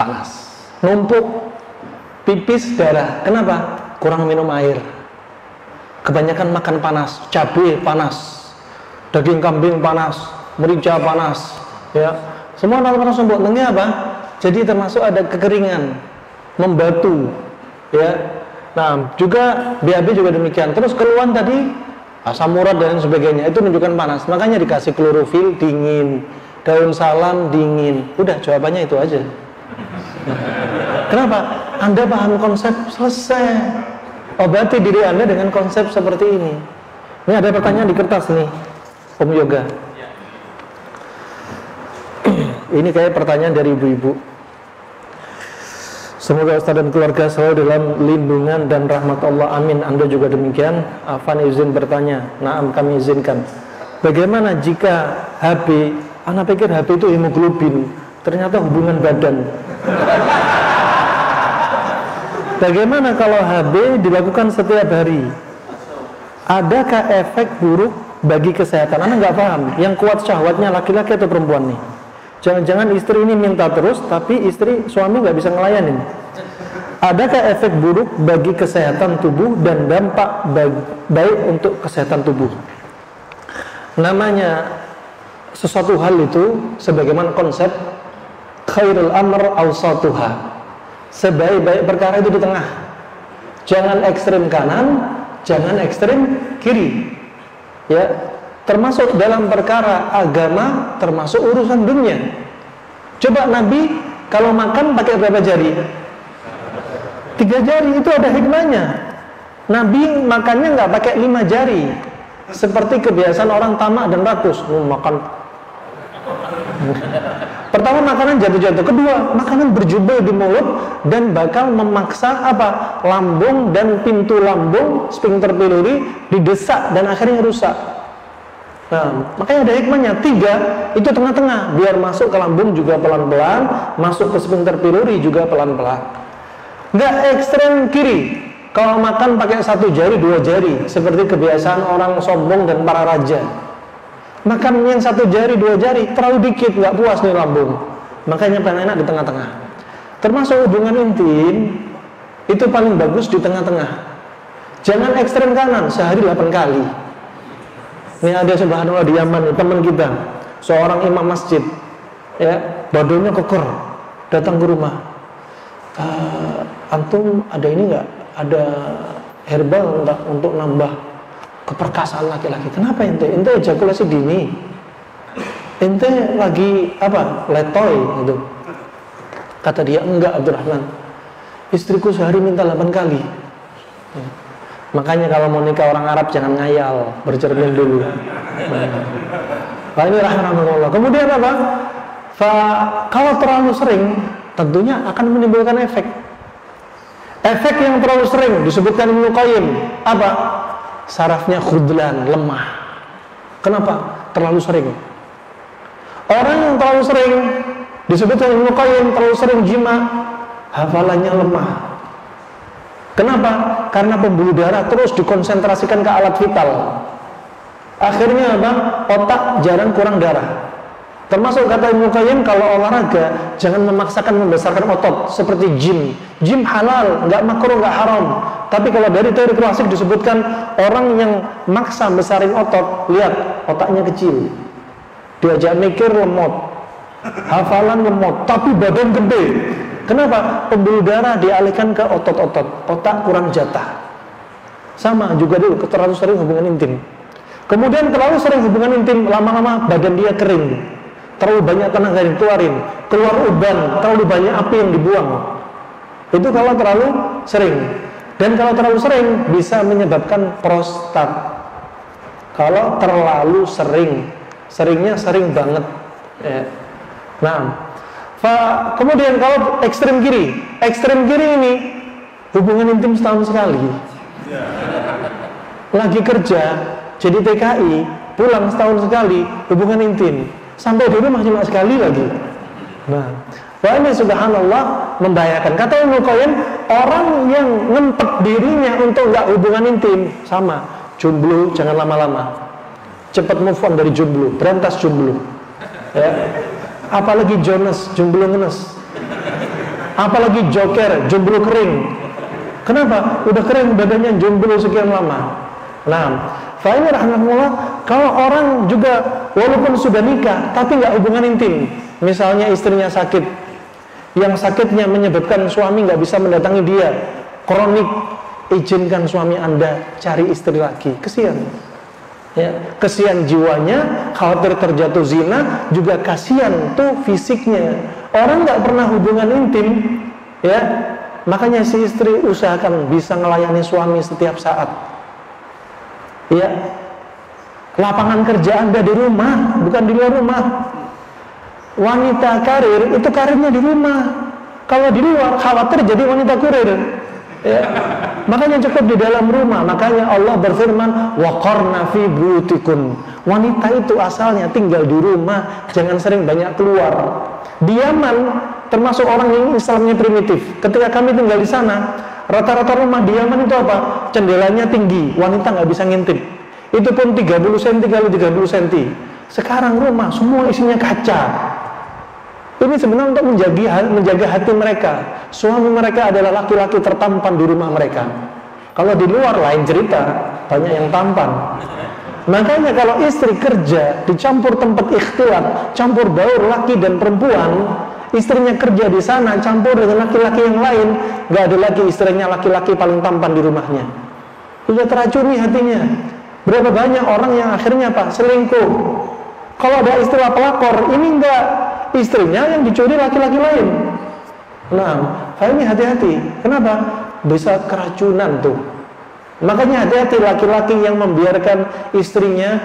Panas. Numpuk, pipis, darah. Kenapa? Kurang minum air. Kebanyakan makan panas, cabai panas, daging kambing panas, merica panas, ya. Semua panas numpuk. Nanti apa? Jadi termasuk ada kekeringan, membatu, ya. Nah, juga BAB juga demikian. Terus keluhan tadi asam urat dan sebagainya itu menunjukkan panas. Makanya dikasih klorofil dingin, daun salam dingin. Udah jawabannya itu aja. Kenapa? Anda paham konsep, selesai. Obati diri Anda dengan konsep seperti ini. Ini ada pertanyaan di kertas nih, Om Yoga. Ini kayak pertanyaan dari ibu-ibu. Semoga Ustaz dan keluarga selalu dalam lindungan dan rahmat Allah. Amin. Anda juga demikian. Afan izin bertanya. Naam, kami izinkan. Bagaimana jika HB? Anda pikir HB itu hemoglobin, ternyata hubungan badan. Bagaimana kalau HB dilakukan setiap hari? Adakah efek buruk bagi kesehatan? Anda nggak paham. Yang kuat syahwatnya laki-laki atau perempuan nih? Jangan-jangan istri ini minta terus, tapi suami nggak bisa ngelayanin. Adakah efek buruk bagi kesehatan tubuh dan dampak baik untuk kesehatan tubuh? Namanya sesuatu hal itu sebagaimana konsep khairul amr awsatuha. Sebaik-baik perkara itu di tengah. Jangan ekstrem kanan, jangan ekstrem kiri. Ya, termasuk dalam perkara agama, termasuk urusan dunia. Coba Nabi kalau makan pakai berapa jari? 3 jari, itu ada hikmahnya. Nabi makannya nggak pakai 5 jari, seperti kebiasaan orang tamak dan rakus. Makan. Pertama, makanan jatuh-jatuh. Kedua, makanan berjubel di mulut dan bakal memaksa apa? Lambung dan pintu lambung, sphincter pylori didesak dan akhirnya rusak. Nah, makanya ada hikmahnya. 3, itu tengah-tengah, biar masuk ke lambung juga pelan-pelan, masuk ke sphincter pylori juga pelan-pelan. Nggak ekstrem kiri. Kalau makan pakai 1 jari, 2 jari, seperti kebiasaan orang sombong dan para raja. Makan yang 1 jari, 2 jari, terlalu dikit, nggak puas nih lambung. Makanya paling enak di tengah-tengah. Termasuk hubungan intim, itu paling bagus di tengah-tengah. Jangan ekstrem kanan, sehari 8 kali. Ini ada subhanallah di Yaman, teman kita, seorang imam masjid, ya, badannya keker, datang ke rumah. Antum ada ini nggak? Ada herbal untuk nambah keperkasaan laki-laki? Kenapa ente? Ente ejakulasi dini. Ente lagi apa? Letoy gitu. Kata dia, enggak Abdurrahman. Istriku sehari minta 8 kali. Makanya kalau mau nikah orang Arab jangan ngayal, bercermin dulu. Nah, ini rahmatullah. Kemudian apa? Kalau terlalu sering, tentunya akan menimbulkan efek. Efek yang terlalu sering disebutkan Ibnu Qayyim apa? Sarafnya khudlan, lemah. Kenapa? Terlalu sering. Orang yang terlalu sering disebutkan Ibnu Qayyim terlalu sering jima, hafalannya lemah. Kenapa? Karena pembuluh darah terus dikonsentrasikan ke alat vital. Akhirnya apa? Otak jarang kurang darah. Termasuk kata Ibnu Qayyim, kalau olahraga jangan memaksakan membesarkan otot seperti gym. Gym halal, nggak makruh, nggak haram. Tapi kalau dari teori klasik disebutkan orang yang maksa besarin otot, lihat otaknya kecil, diajak mikir lemot, hafalan lemot, tapi badan gede. Kenapa? Pembuluh darah dialihkan ke otot-otot, otak kurang jatah. Sama juga dulu, terlalu sering hubungan intim. Kemudian terlalu sering hubungan intim, lama-lama badan dia kering. Terlalu banyak tenaga yang dikeluarin, keluar uban, terlalu banyak api yang dibuang. Itu kalau terlalu sering. Dan kalau terlalu sering bisa menyebabkan prostat. Kalau terlalu sering, seringnya sering banget. Ya. Nah, kemudian kalau ekstrem kiri ini hubungan intim setahun sekali. Lagi kerja, jadi TKI, pulang setahun sekali, hubungan intim. Sampai di rumah cuma sekali lagi. Nah, wah ini subhanallah membahayakan. Kata Ibnu Qayyim, orang yang ngempet dirinya untuk nggak hubungan intim, sama jomblo jangan lama-lama. Cepat move on dari jomblo, berantas jomblo. Ya. Apalagi Jonas, jomblo ngenes. Apalagi Joker, jomblo kering. Kenapa? Udah kering badannya, jomblo sekian lama. Nah, ini rahmatullah, kalau orang juga walaupun sudah nikah tapi nggak hubungan intim, misalnya istrinya sakit, yang sakitnya menyebabkan suami nggak bisa mendatangi dia, kronik, izinkan suami Anda cari istri lagi. Kesian, ya, kesian jiwanya, khawatir terjatuh zina, juga kasihan tuh fisiknya. Orang nggak pernah hubungan intim, ya, makanya si istri usahakan bisa melayani suami setiap saat. Ya, lapangan kerja Anda di rumah, bukan di luar rumah. Wanita karir itu karirnya di rumah. Kalau di luar khawatir jadi wanita kurir. Ya. Makanya cukup di dalam rumah. Makanya Allah berfirman, waqarna fi buyutikum. Wanita itu asalnya tinggal di rumah, jangan sering banyak keluar. Di Yaman termasuk orang yang Islamnya primitif. Ketika kami tinggal di sana, rata-rata rumah di Yaman itu apa? Jendelanya tinggi, wanita nggak bisa ngintip. Itu pun 30 cm kali 30 cm. Sekarang rumah semua isinya kaca. Ini sebenarnya untuk menjaga hati mereka. Suami mereka adalah laki-laki tertampan di rumah mereka. Kalau di luar lain cerita, banyak yang tampan. Makanya kalau istri kerja dicampur tempat ikhtilat, campur baur laki dan perempuan, istrinya kerja di sana campur dengan laki-laki yang lain, nggak ada lagi istrinya laki-laki paling tampan di rumahnya. Sudah teracuni hatinya. Berapa banyak orang yang akhirnya apa? Selingkuh. Kalau ada istilah pelakor, ini enggak, istrinya yang dicuri laki-laki lain. Nah, ini hati-hati. Kenapa? Bisa keracunan tuh. Makanya hati-hati laki-laki yang membiarkan istrinya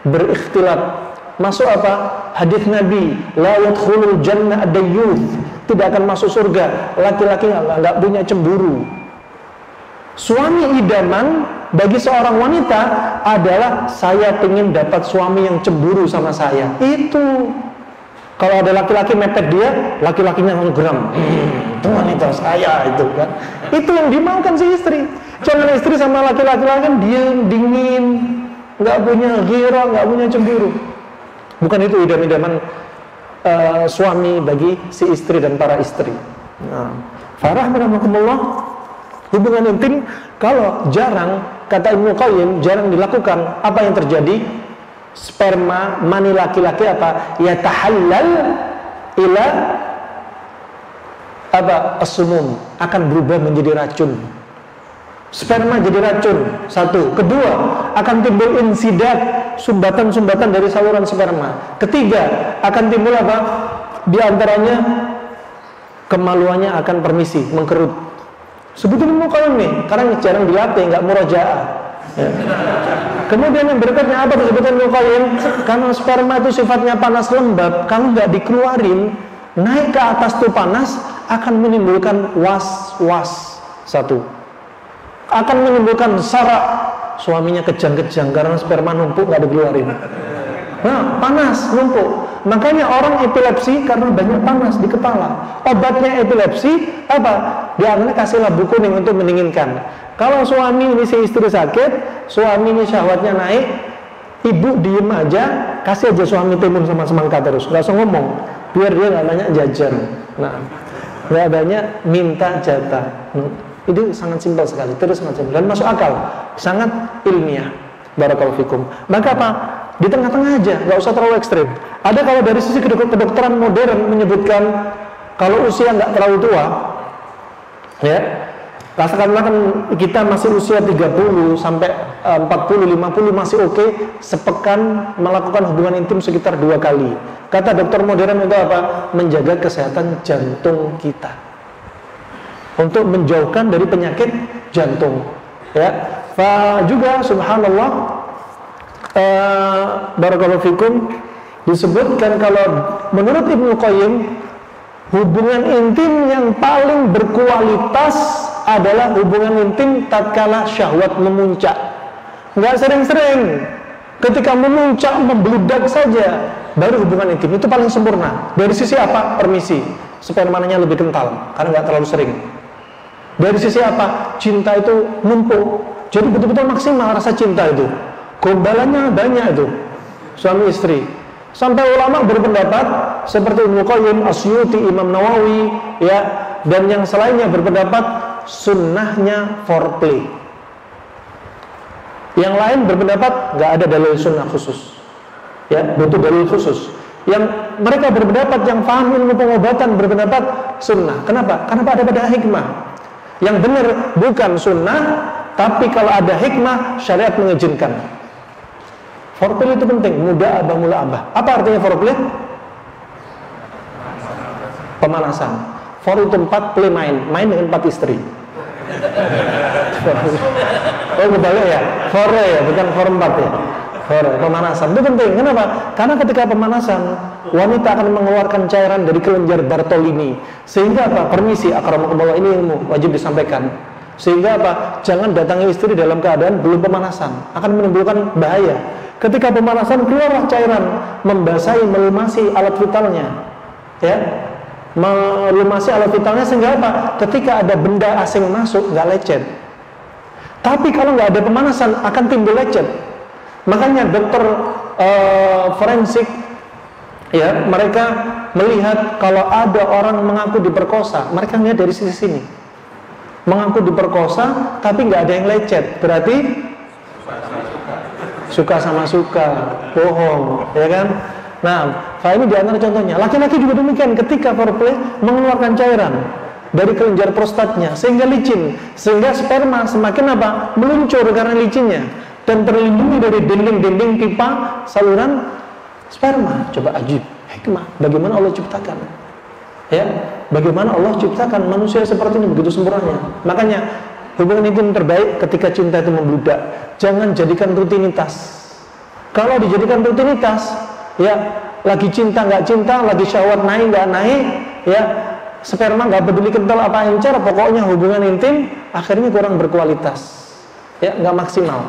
berikhtilat. Masuk apa? Hadis Nabi, la yadkhulul jannah ad-dayyuth. Tidak akan masuk surga laki-laki enggak punya cemburu. Suami idaman bagi seorang wanita adalah saya ingin dapat suami yang cemburu sama saya. Itu kalau ada laki-laki mepet dia, laki-lakinya langsung geram. Itu wanita saya itu kan. Itu yang dimaukan si istri. Jangan istri sama laki-laki kan diam, dingin, nggak punya ghirah, nggak punya cemburu. Bukan itu idam-idaman suami bagi si istri dan para istri. Nah, farah rahmatullah, hubungan intim kalau jarang, kata Ibnu Qayyim, jarang dilakukan, apa yang terjadi? Sperma mani laki-laki apa? Yatahallal ila apa? As-sumum, akan berubah menjadi racun. Sperma jadi racun, satu. Kedua, akan timbul insidat, sumbatan-sumbatan dari saluran sperma. Ketiga, akan timbul apa? Di antaranya kemaluannya akan permisi, mengkerut. Sebetulnya Qayyim nih, karena jarang dilatih, nggak murojaah. Ya. Kemudian yang berikutnya apa disebutkan Qayyim? Karena sperma itu sifatnya panas lembab, kalau nggak dikeluarin, naik ke atas tuh panas akan menimbulkan was-was. Satu, akan menimbulkan sarak, suaminya kejang-kejang karena sperma numpuk nggak dikeluarin. Nah, panas numpuk. Makanya orang epilepsi karena banyak panas di kepala. Obatnya epilepsi apa? Dia kasih labu kuning untuk mendinginkan. Kalau suami ini si istri sakit, suami ini syahwatnya naik, Ibu diem aja, kasih aja suami timun sama semangka terus, nggak usah ngomong, biar dia nggak banyak jajan. Nah, nggak banyak minta jatah. Itu sangat simpel sekali, terus sangat simpel dan masuk akal, sangat ilmiah. Barakallahu fikum. Maka apa? Di tengah-tengah aja, nggak usah terlalu ekstrim. Ada kalau dari sisi kedokteran modern menyebutkan kalau usia nggak terlalu tua, ya, katakanlah kan kita masih usia 30 sampai 40, 50 masih oke, sepekan melakukan hubungan intim sekitar 2 kali. Kata dokter modern itu apa? Menjaga kesehatan jantung kita, untuk menjauhkan dari penyakit jantung. Ya, juga subhanallah, barakallahu fikum, disebutkan kalau menurut Ibnu Qayyim, hubungan intim yang paling berkualitas adalah hubungan intim tatkala syahwat memuncak. Nggak sering-sering, ketika memuncak, membludak saja, baru hubungan intim itu paling sempurna. Dari sisi apa? Permisi, spermanya lebih kental karena nggak terlalu sering. Dari sisi apa? Cinta itu numpuk, jadi betul-betul maksimal rasa cinta itu. Gombalannya banyak itu, suami istri. Sampai ulama berpendapat seperti Ibnu Qayyim, Asyuti, Imam Nawawi, ya, dan yang selainnya berpendapat sunnahnya foreplay. Yang lain berpendapat nggak ada dalil sunnah khusus, ya, butuh dalil khusus. Yang mereka berpendapat, yang paham ilmu pengobatan berpendapat sunnah. Kenapa? Karena ada pada hikmah. Yang benar bukan sunnah, tapi kalau ada hikmah syariat mengizinkan. Foreplay itu penting, muda abah mula abah. Apa artinya foreplay? Pemanasan. For itu 4, play main dengan 4 istri. Oh kebalik ya, fore ya, bukan for 4 ya. Fore, pemanasan itu penting. Kenapa? Karena ketika pemanasan, wanita akan mengeluarkan cairan dari kelenjar Bartolini. Sehingga apa? Permisi, akramakumullah, ini ilmu wajib disampaikan. Sehingga apa? Jangan datangi istri dalam keadaan belum pemanasan, akan menimbulkan bahaya. Ketika pemanasan, keluarlah cairan, membasahi, melumasi alat vitalnya, ya, melumasi alat vitalnya sehingga apa? Ketika ada benda asing masuk, nggak lecet. Tapi kalau nggak ada pemanasan, akan timbul lecet. Makanya dokter forensik, ya, mereka melihat kalau ada orang mengaku diperkosa, mereka lihat dari sisi sini. Mengaku diperkosa, tapi nggak ada yang lecet, berarti suka sama suka, bohong, ya kan? Nah, ini di antara contohnya. Laki-laki juga demikian, ketika foreplay mengeluarkan cairan dari kelenjar prostatnya sehingga licin, sehingga sperma semakin apa? Meluncur karena licinnya dan terlindungi dari dinding-dinding pipa saluran sperma. Coba ajib, hikmah. Bagaimana Allah ciptakan? Ya, bagaimana Allah ciptakan manusia seperti ini begitu sempurnanya. Makanya hubungan intim terbaik ketika cinta itu membludak. Jangan jadikan rutinitas. Kalau dijadikan rutinitas, ya, lagi cinta nggak cinta, lagi syahwat naik nggak naik, ya, sperma nggak peduli kental apa encer, pokoknya hubungan intim akhirnya kurang berkualitas, ya, nggak maksimal.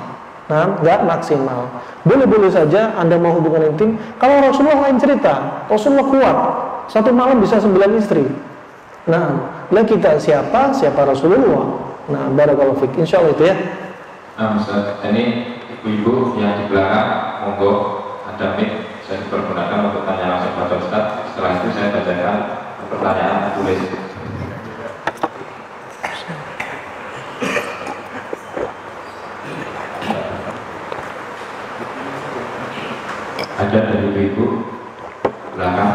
Nah, nggak maksimal. Boleh-boleh saja Anda mau hubungan intim. Kalau Rasulullah lain cerita, Rasulullah kuat, satu malam bisa 9 istri. Nah, lah kita siapa? Siapa Rasulullah? Nah, barakallahu fiik. Insyaallah itu ya. Nah, Ustaz, ini ibu-ibu yang di belakang, monggo ada mic, saya dipergunakan untuk tanya langsung kepada Ustaz. Setelah itu saya bacakan pertanyaan tulis. Ada dari ibu-ibu belakang.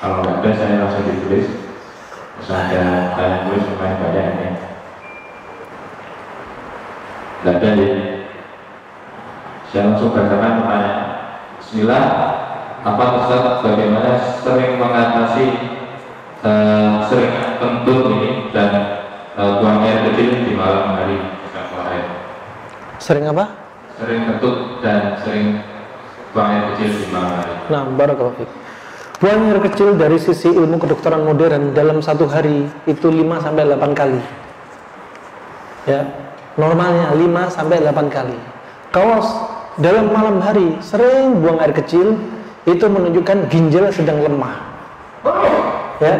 Kalau nggak ada, saya langsung ditulis. Saya tanya tulis lumayan banyak ini. Nggak ada ya. Saya langsung bacakan pertanyaan. Bismillah. Apa Ustaz bagaimana sering mengatasi sering kentut ini dan buang air kecil di malam hari? Sering apa? Sering kentut dan sering buang air kecil di malam hari. Nah, barakallahu fiik. Buang air kecil dari sisi ilmu kedokteran modern dalam satu hari itu 5-8 kali. Ya, normalnya 5-8 kali. Kalau dalam malam hari sering buang air kecil, itu menunjukkan ginjal sedang lemah. Ya,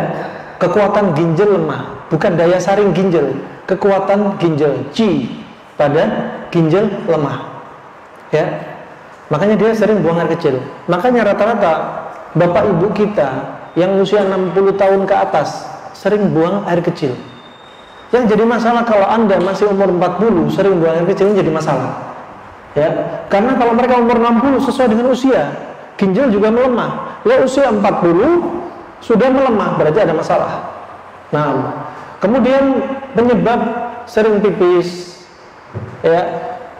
kekuatan ginjal lemah, bukan daya saring ginjal, kekuatan ginjal, Qi pada ginjal lemah. Makanya dia sering buang air kecil. Makanya rata-rata bapak ibu kita yang usia 60 tahun ke atas sering buang air kecil. Yang jadi masalah kalau Anda masih umur 40 sering buang air kecil, ini jadi masalah. Ya, karena kalau mereka umur 60 sesuai dengan usia, ginjal juga melemah. Ya usia 40 sudah melemah, berarti ada masalah. Nah, kemudian penyebab sering pipis, ya,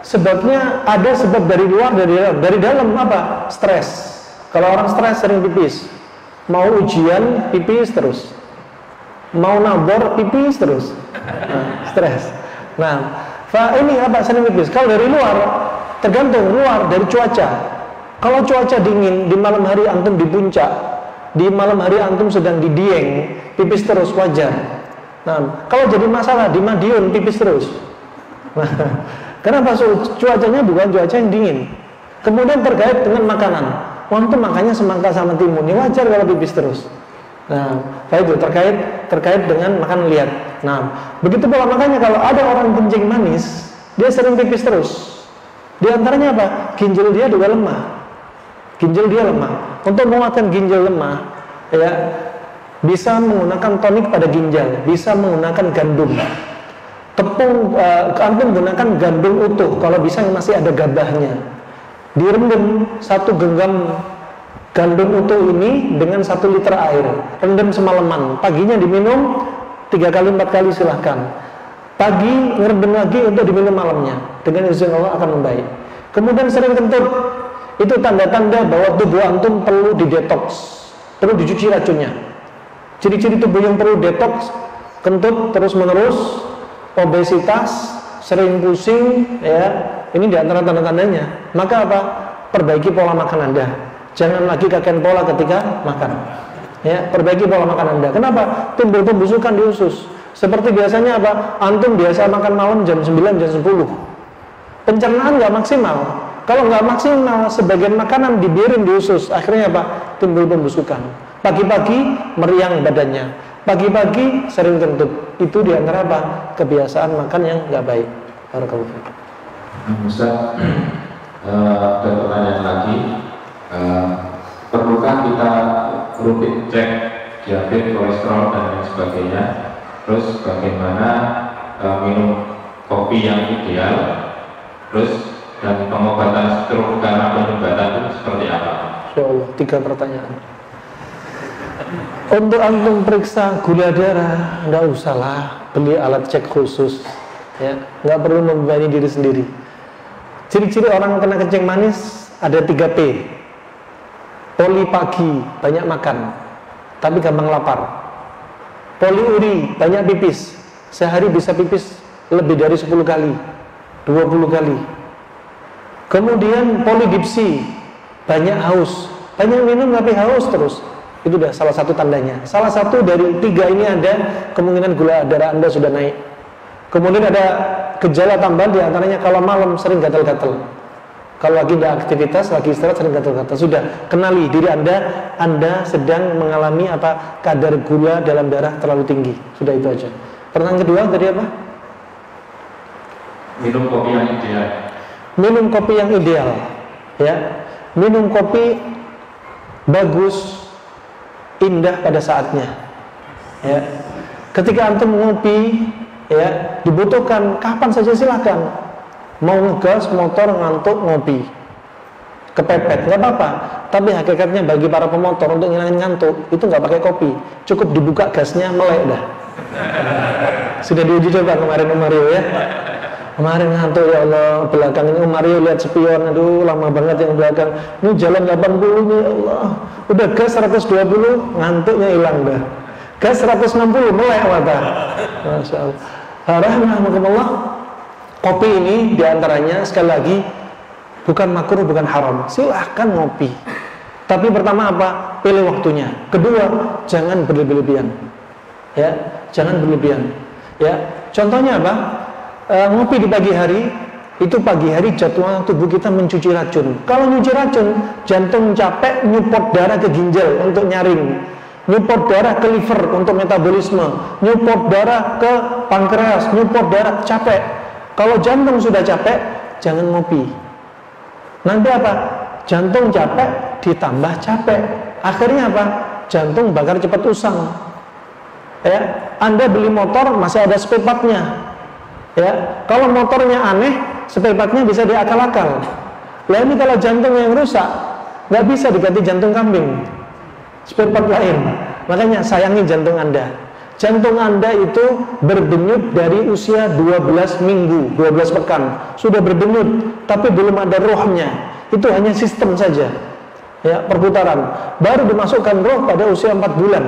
sebabnya ada sebab dari luar, dari dalam. Dari dalam apa? Stres. Kalau orang stres sering pipis. Mau ujian pipis terus. Mau nabor pipis terus. Nah, stres. Nah, ini apa? Sering pipis. Kalau dari luar, tergantung luar dari cuaca. Kalau cuaca dingin, di malam hari antum di puncak, di malam hari antum sedang di Dieng, pipis terus wajar. Nah, kalau jadi masalah di Madiun pipis terus. Nah, kenapa? Cuacanya bukan cuaca yang dingin. Kemudian terkait dengan makanan. Antum makannya semangka sama timun, ini wajar kalau pipis terus. Nah, itu terkait dengan makan liat. Nah, begitu pula makanya kalau ada orang kencing manis, dia sering pipis terus. Di antaranya apa? Ginjal dia juga lemah. Ginjal dia lemah. Untuk menguatkan ginjal lemah, ya, bisa menggunakan tonik pada ginjal, bisa menggunakan gandum. Tepung, antum gunakan gandum utuh. Kalau bisa masih ada gabahnya. Direndam 1 genggam gandum utuh ini dengan 1 liter air, rendam semalaman, paginya diminum 3 kali 4 kali silahkan. Pagi ngerendam lagi untuk diminum malamnya, dengan izin Allah akan membaik. Kemudian sering kentut, itu tanda-tanda bahwa tubuh antum perlu didetoks, perlu dicuci racunnya. Ciri-ciri tubuh yang perlu detoks: kentut terus menerus, obesitas, sering pusing, ya. Ini diantara tanda-tandanya. Maka apa? Perbaiki pola makan Anda. Jangan lagi kakean pola ketika makan. Ya, perbaiki pola makan Anda. Kenapa? Timbul pembusukan di usus. Seperti biasanya apa? Antum biasa makan malam jam 9, jam 10. Pencernaan nggak maksimal. Kalau nggak maksimal, sebagian makanan dibiarin di usus. Akhirnya apa? Timbul pembusukan. Pagi-pagi meriang badannya. Pagi-pagi sering kentut. Itu diantara apa? Kebiasaan makan yang nggak baik. Barakallahu fiik. Ustaz, ada pertanyaan lagi. Perlukah kita rutin cek diabetes, kolesterol dan lain sebagainya? Terus bagaimana minum kopi yang ideal? Terus dan pengobatan stroke karena penyumbatan itu seperti apa? Insyaallah 3 pertanyaan. Untuk antum periksa gula darah, nggak usahlah beli alat cek khusus, ya, nggak perlu membebani diri sendiri. Ciri-ciri orang kena kencing manis ada 3P. Poli pagi, banyak makan, tapi gampang lapar. Poliuri, banyak pipis. Sehari bisa pipis lebih dari 10 kali, 20 kali. Kemudian polidipsi, banyak haus, banyak minum tapi haus terus. Itu udah salah satu tandanya. Salah satu dari 3 ini ada kemungkinan gula darah Anda sudah naik. Kemudian ada gejala tambahan diantaranya kalau malam sering gatal-gatal. Kalau lagi tidak aktivitas, lagi istirahat sering gatal-gatal. Sudah kenali diri Anda sedang mengalami apa? Kadar gula dalam darah terlalu tinggi. Sudah itu aja. Pertanyaan kedua tadi apa? Minum kopi yang ideal. Minum kopi yang ideal, ya. Minum kopi bagus, indah pada saatnya, ya. Ketika antum ngopi, ya, dibutuhkan kapan saja silahkan. Mau ngegas motor, ngantuk, ngopi, kepepet, nggak apa-apa. Tapi hakikatnya bagi para pemotor untuk ngilangin ngantuk itu nggak pakai kopi, cukup dibuka gasnya melek dah. Sudah diuji coba kemarin Mario, ya. Kemarin ngantuk, ya Allah, belakang ini Mario lihat spion, aduh lama banget yang belakang. Ini jalan 80 nih, ya Allah. Udah gas 120, ngantuknya hilang dah. Gas 160, melek mata. Masya Allah. Rahmatullah. Kopi ini diantaranya sekali lagi bukan makruh, bukan haram. Silahkan ngopi. Tapi pertama apa? Pilih waktunya. Kedua, jangan berlebihan. Ya, jangan berlebihan. Ya, contohnya apa? Ngopi di pagi hari, itu pagi hari jadwal tubuh kita mencuci racun. Kalau nyuci racun, jantung capek, nyuport darah ke ginjal untuk nyaring, nyuport darah ke liver untuk metabolisme, nyuport darah ke pankreas, nyuport darah, capek. Kalau jantung sudah capek, jangan ngopi. Nanti apa? Jantung capek ditambah capek. Akhirnya apa? Jantung bakar cepat usang. Ya, Anda beli motor masih ada spare part-nya. Ya, kalau motornya aneh, spare part-nya bisa diakal-akal. Lah ini kalau jantung yang rusak, nggak bisa diganti jantung kambing, spare part lain. Makanya sayangi jantung Anda. Jantung Anda itu berdenyut dari usia 12 minggu, 12 pekan. Sudah berdenyut, tapi belum ada rohnya. Itu hanya sistem saja, ya, perputaran. Baru dimasukkan roh pada usia 4 bulan.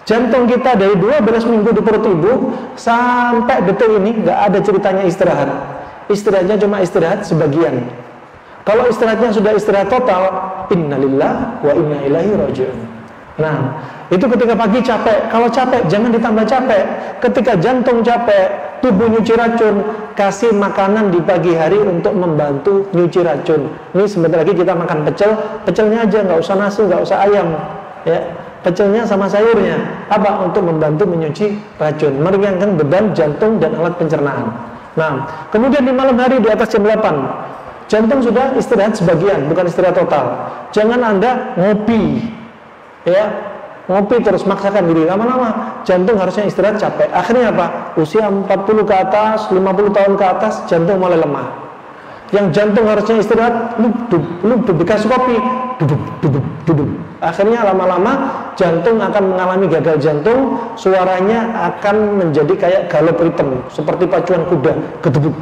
Jantung kita dari 12 minggu di perut ibu sampai detik ini nggak ada ceritanya istirahat. Istirahatnya cuma istirahat sebagian. Kalau istirahatnya sudah istirahat total, innalillah wa inna ilaihi raji'un. Nah, itu ketika pagi capek. Kalau capek, jangan ditambah capek. Ketika jantung capek, tubuh nyuci racun, kasih makanan di pagi hari untuk membantu nyuci racun. Ini sebentar lagi kita makan pecel, pecelnya aja, nggak usah nasi, nggak usah ayam, ya. Pecelnya sama sayurnya. Apa? Untuk membantu menyuci racun, meringankan beban jantung dan alat pencernaan. Nah, kemudian di malam hari di atas jam 8, jantung sudah istirahat sebagian, bukan istirahat total. Jangan Anda ngopi, ya, ngopi terus maksakan diri. Lama-lama jantung harusnya istirahat, capek. Akhirnya apa? Usia 40 ke atas, 50 tahun ke atas, jantung mulai lemah. Yang jantung harusnya istirahat, lu dikasih kopi, duduk. Akhirnya lama-lama jantung akan mengalami gagal jantung, suaranya akan menjadi kayak galop ritme, seperti pacuan kuda, gedebuk.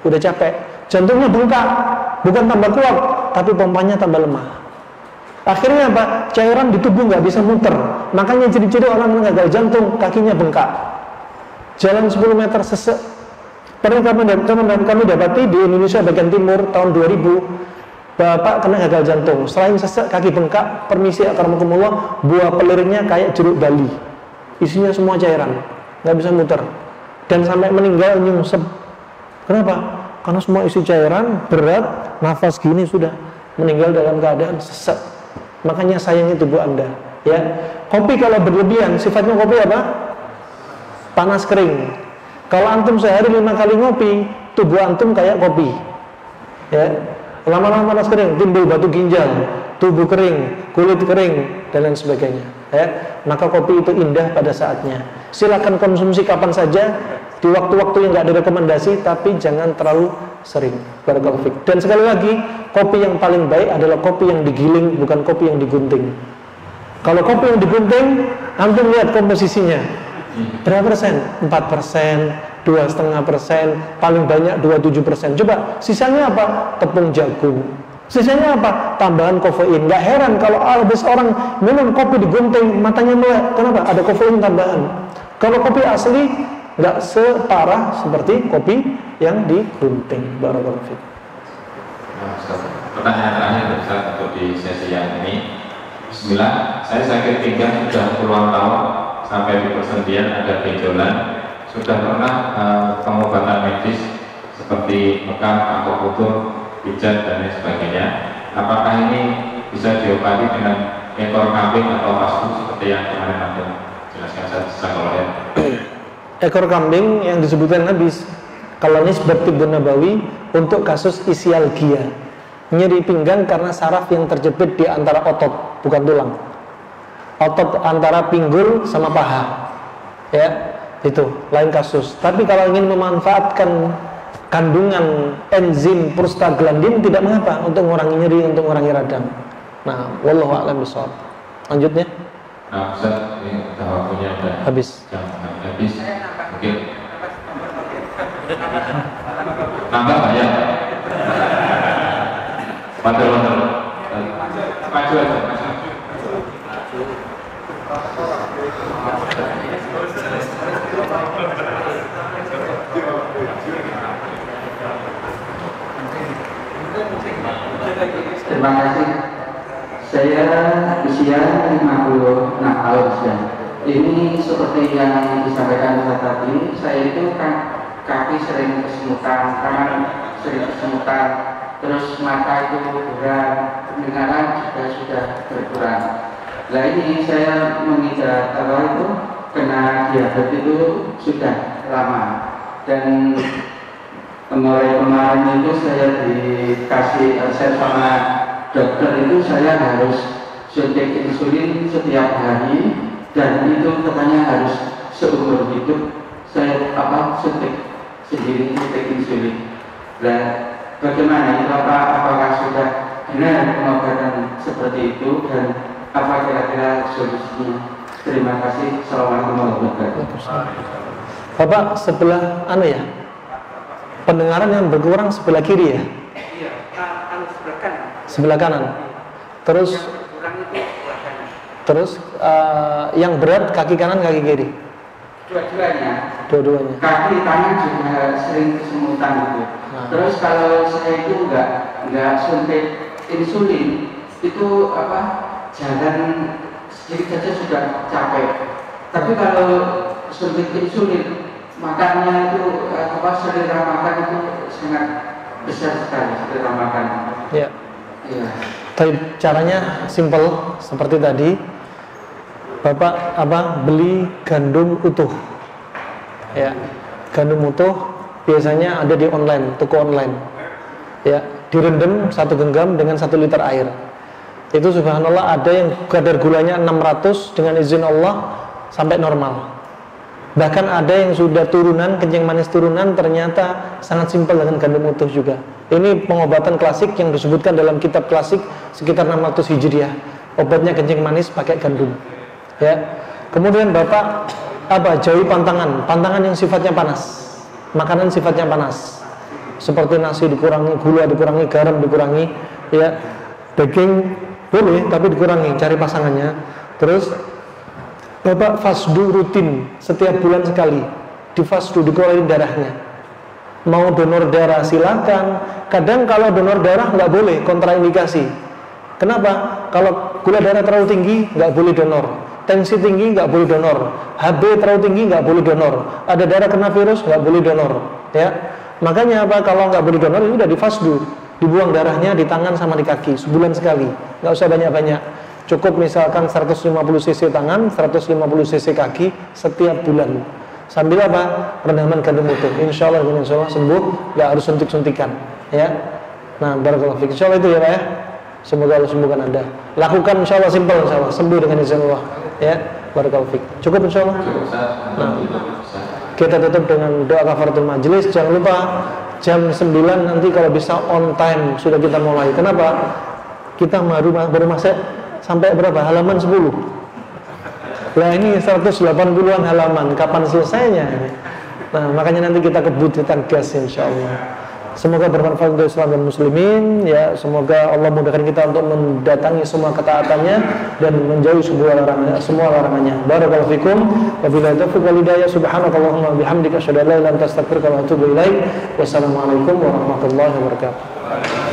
Udah capek, jantungnya bengkak, bukan tambah kuat, tapi pompanya tambah lemah. Akhirnya apa? Cairan di tubuh nggak bisa muter. Makanya ciri-ciri orang yang gagal jantung, kakinya bengkak. Jalan 10 meter sesek. Pernah kami dapati di Indonesia bagian timur tahun 2000, bapak kena gagal jantung. Selain sesek, kaki bengkak, permisi akramakumullah, buah pelirnya kayak jeruk bali. Isinya semua cairan, nggak bisa muter. Dan sampai meninggal nyungsep. Kenapa? Karena semua isi cairan, berat, nafas gini sudah meninggal dalam keadaan sesek. Makanya sayangi tubuh Anda, ya. Kopi kalau berlebihan, sifatnya kopi apa? Panas kering. Kalau antum sehari 5 kali ngopi, tubuh antum kayak kopi, ya. Lama-lama panas kering, timbul batu ginjal, tubuh kering, kulit kering, dan lain sebagainya, ya. Maka kopi itu indah pada saatnya. Silakan konsumsi kapan saja, di waktu-waktu yang nggak direkomendasi, tapi jangan terlalu sering. Barakallahu fiik. Dan sekali lagi, kopi yang paling baik adalah kopi yang digiling, bukan kopi yang digunting. Kalau kopi yang digunting, antum lihat komposisinya. Berapa persen? 4%, 2,5%, paling banyak 27%. Coba, sisanya apa? Tepung jagung. Sisanya apa? Tambahan kafein. Nggak heran kalau habis orang minum kopi digunting, matanya melek. Kenapa? Ada kafein tambahan. Kalau kopi asli, nggak separah seperti kopi yang digunting. Barakallahu fiik. Pertanyaan terakhir Ustaz untuk di sesi yang ini. Bismillah, saya sakit pinggang sudah puluhan tahun. Sampai di persendian ada benjolan. Sudah pernah pengobatan medis seperti mekam, akupunktur, pijat dan lain sebagainya. Apakah ini bisa diobati dengan ekor kambing atau pasku seperti yang kemarin Anda jelaskan saya? Ekor kambing yang disebutkan Nabi kalau nisbat Tibbun Nabawi untuk kasus isialgia, nyeri pinggang karena saraf yang terjepit di antara otot, bukan tulang. Otot antara pinggul sama paha, ya, itu lain kasus. Tapi kalau ingin memanfaatkan kandungan enzim prostaglandin, tidak mengapa, untuk mengurangi nyeri, untuk mengurangi radang. Nah, wallahu a'lam bishawab. Lanjutnya. Nah, Ustaz, ini udah waktunya udah habis. Habis. Mungkin tambah ya. Padahal maju aja. Terima kasih. Saya usia 56 tahun sudah. Ini seperti yang disampaikan Ustaz tadi, saya itu kan kaki sering kesemutan, tangan sering kesemutan, terus mata itu berkurang, pendengaran juga sudah berkurang. Nah ini saya mengidap awal itu kena diabetes itu sudah lama, dan mulai kemarin itu saya dikasih resep sama dokter itu saya harus suntik insulin setiap hari dan itu katanya harus seumur hidup saya suntik sendiri suntik insulin. Dan bagaimana itu apakah sudah benar pengobatan seperti itu dan apa kira-kira solusinya? Terima kasih. Assalamualaikum warahmatullahi wabarakatuh. Bapak sebelah pendengaran yang berkurang sebelah kiri ya? Iya, sebelah kanan. Sebelah kanan. Terus Terus yang berat kaki kanan kaki kiri? Dua-duanya. Dua-duanya. Kaki kanan juga sering kesemutan gitu. Terus kalau saya itu nggak suntik insulin itu jalan sedikit saja sudah capek. Tapi kalau suntik insulin makannya itu selera makan itu sangat besar sekali selera makan. Iya. Iya. Tapi caranya simple seperti tadi. Bapak beli gandum utuh. Ya. Gandum utuh biasanya ada di online, toko online. Ya, direndam 1 genggam dengan 1 liter air. Itu subhanallah ada yang kadar gulanya 600 dengan izin Allah sampai normal. Bahkan ada yang sudah turunan, kencing manis turunan ternyata sangat simpel dengan gandum utuh juga. Ini pengobatan klasik yang disebutkan dalam kitab klasik sekitar 600 Hijriah. Obatnya kencing manis pakai gandum. Ya. Kemudian Bapak jauhi pantangan yang sifatnya panas. Makanan sifatnya panas. Seperti nasi dikurangi, gula dikurangi, garam dikurangi, ya. Daging boleh tapi dikurangi, cari pasangannya. Terus Bapak fasdu rutin setiap bulan sekali. Di fasdu, dikeluarin darahnya. Mau donor darah silakan. Kadang kalau donor darah nggak boleh, kontraindikasi. Kenapa? Kalau gula darah terlalu tinggi nggak boleh donor. Tensi tinggi nggak boleh donor. HB terlalu tinggi nggak boleh donor. Ada darah kena virus nggak boleh donor. Ya, makanya kalau nggak boleh donor ini udah di fasdu, dibuang darahnya di tangan sama di kaki sebulan sekali. Nggak usah banyak-banyak. Cukup misalkan 150 cc tangan, 150 cc kaki setiap bulan. Sambil rendaman gandum utuh. Insya Allah sembuh, nggak harus suntik-suntikan. Ya. Nah, barakallahu fiik. Insya Allah itu ya Pak ya. Semoga Allah sembuhkan Anda. Lakukan insya Allah simpel, insya Allah sembuh dengan izin Allah. Ya, barakallahu fiik. Cukup insya Allah. Nah, kita tutup dengan doa kafaratul majelis. Jangan lupa jam 9 nanti kalau bisa on time sudah kita mulai. Kenapa? Kita baru masuk sampai berapa? Halaman 10. Lah ini 180-an halaman. Kapan selesainya ini? Nah, makanya nanti kita kebutuhan gas insya Allah. Semoga bermanfaat untuk Islam dan Muslimin. Ya, semoga Allah mudahkan kita untuk mendatangi semua ketaatannya dan menjauhi semua larangannya. Barakallahu fikum. Wabillahi taufiq wal hidayah. Subhanakallahumma wa bihamdika asyhadu an la ilaha illa anta astaghfiruka wa atubu ilaik. Wassalamualaikum warahmatullahi wabarakatuh.